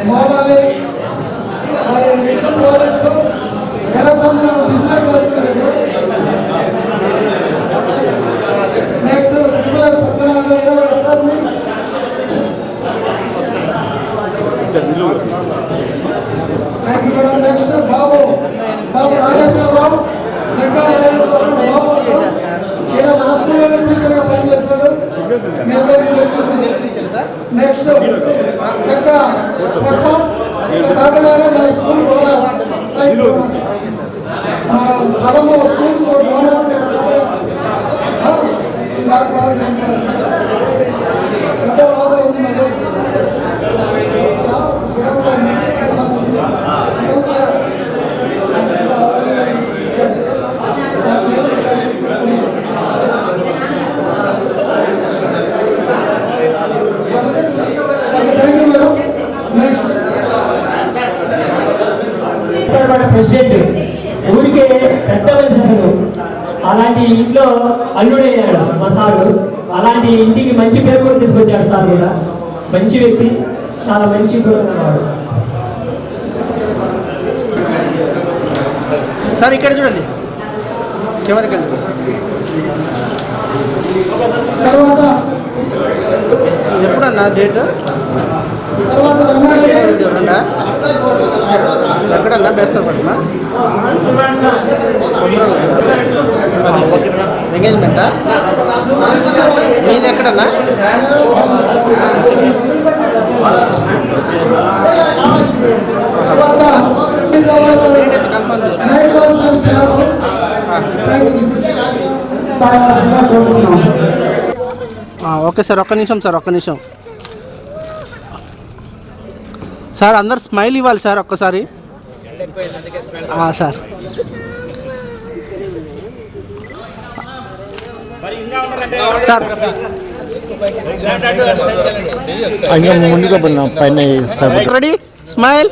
మోవాలి పోలీసు ఎలక్షన్ బిజినెస్ చేస్తున్నారు. నెక్స్ట్ సత్యనారాయణ ఎస్ఆర్మీ. Thank you madam. Next Babu Nageswara Rao, Chekka Nageswara Rao. Babu ఈయన నా స్కూల్లో టీచర్గా పనిచేస్తాడు, మీ అందరికీ తెలుసు. నెక్స్ట్ చెక్కా ప్రసాద్, కాకినాడ నా స్కూల్ స్థలంలో స్కూల్ ప్రెసిడెంట్ ఊరికే పెద్ద వయసు, అలాంటి ఇంట్లో అల్లుడయ్యాడు మా సారు. అలాంటి ఇంటికి మంచి పేరు కూడా తీసుకొచ్చాడు సార్. కూడా మంచి వ్యక్తి, చాలా మంచి గుణం ఉన్నవాడు. సార్ ఇక్కడ చూడండి, కెమెరాకి వెళ్ళి. తర్వాత ఎప్పుడన్నా డేట్ ఎక్కడన్నా బేస్తారు పట్టినా ఎంగేజ్మెంటా మీది ఎక్కడన్నా? ఓకే సార్, ఒక్క నిమిషం సార్, ఒక్క నిమిషం సార్. అందరు స్మైల్ ఇవ్వాలి సార్ ఒక్కసారి. Sir sir ready, smile.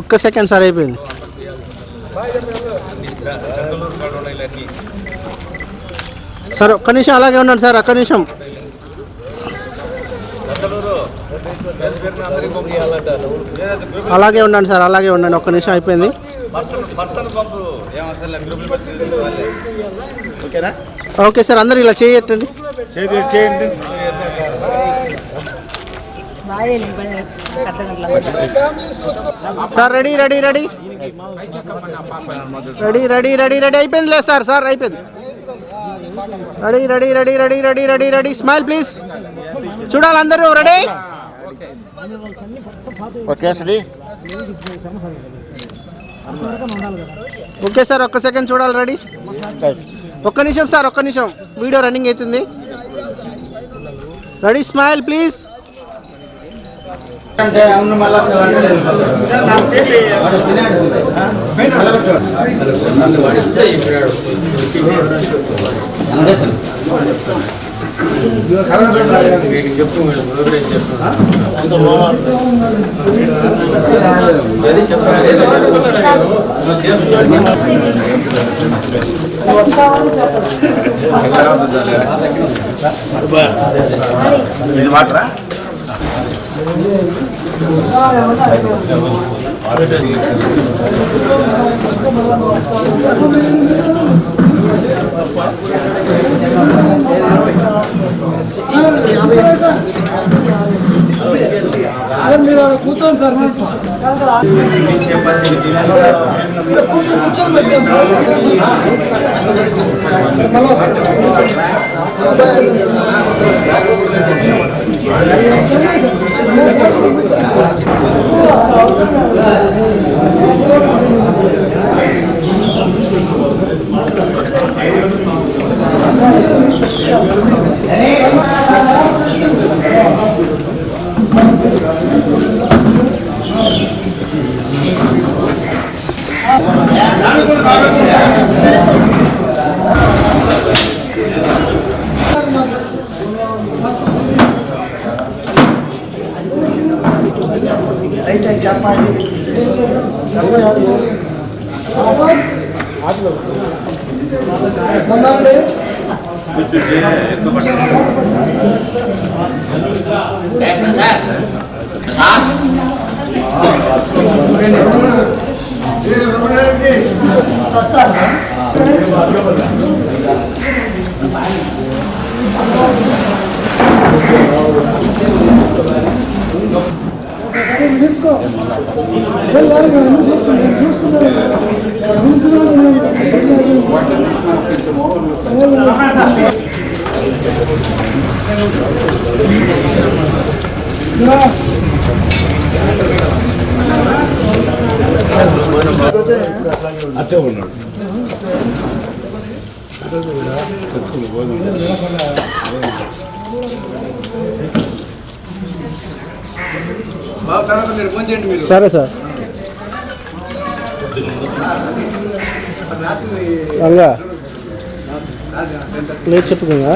ఒక్క సెకండ్ సార్, అయిపోయింది. సార్ ఒక్క నిమిషం అలాగే ఉండండి సార్, ఒక్క నిమిషం. అలాగే ఉండండి సార్, అలాగే ఉండండి, ఒక్క నిమిషం. అయిపోయింది. ఓకే సార్, అందరు ఇలా చేయట్టండి. Sir ready ready ready ready ready ready ready అయిపోయింది. లేదు సార్, సార్ అయిపోయింది. Ready ready ready ready ready ready ready. Smile please. చూడాలి అందరూ. రెడీ. ఓకే సార్, ఒక్క సెకండ్ చూడాలి. రెడీ? ఒక్క నిమిషం సార్, ఒక్క నిమిషం, వీడియో రన్నింగ్ అవుతుంది. రెడీ? Smile please. ఇది మాట్రా సార్ మీరు కూర్చోండి సార్. కూర్చొని పెట్టాం సార్. అయితే చెప్పాలి. తీసుకో అట్టే ఉన్నాడు. బాబు తర్వాత మీరు ఫోన్ చేయండి. మీరు సరే సార్. రంగా లేదు చెప్పుకుంగా.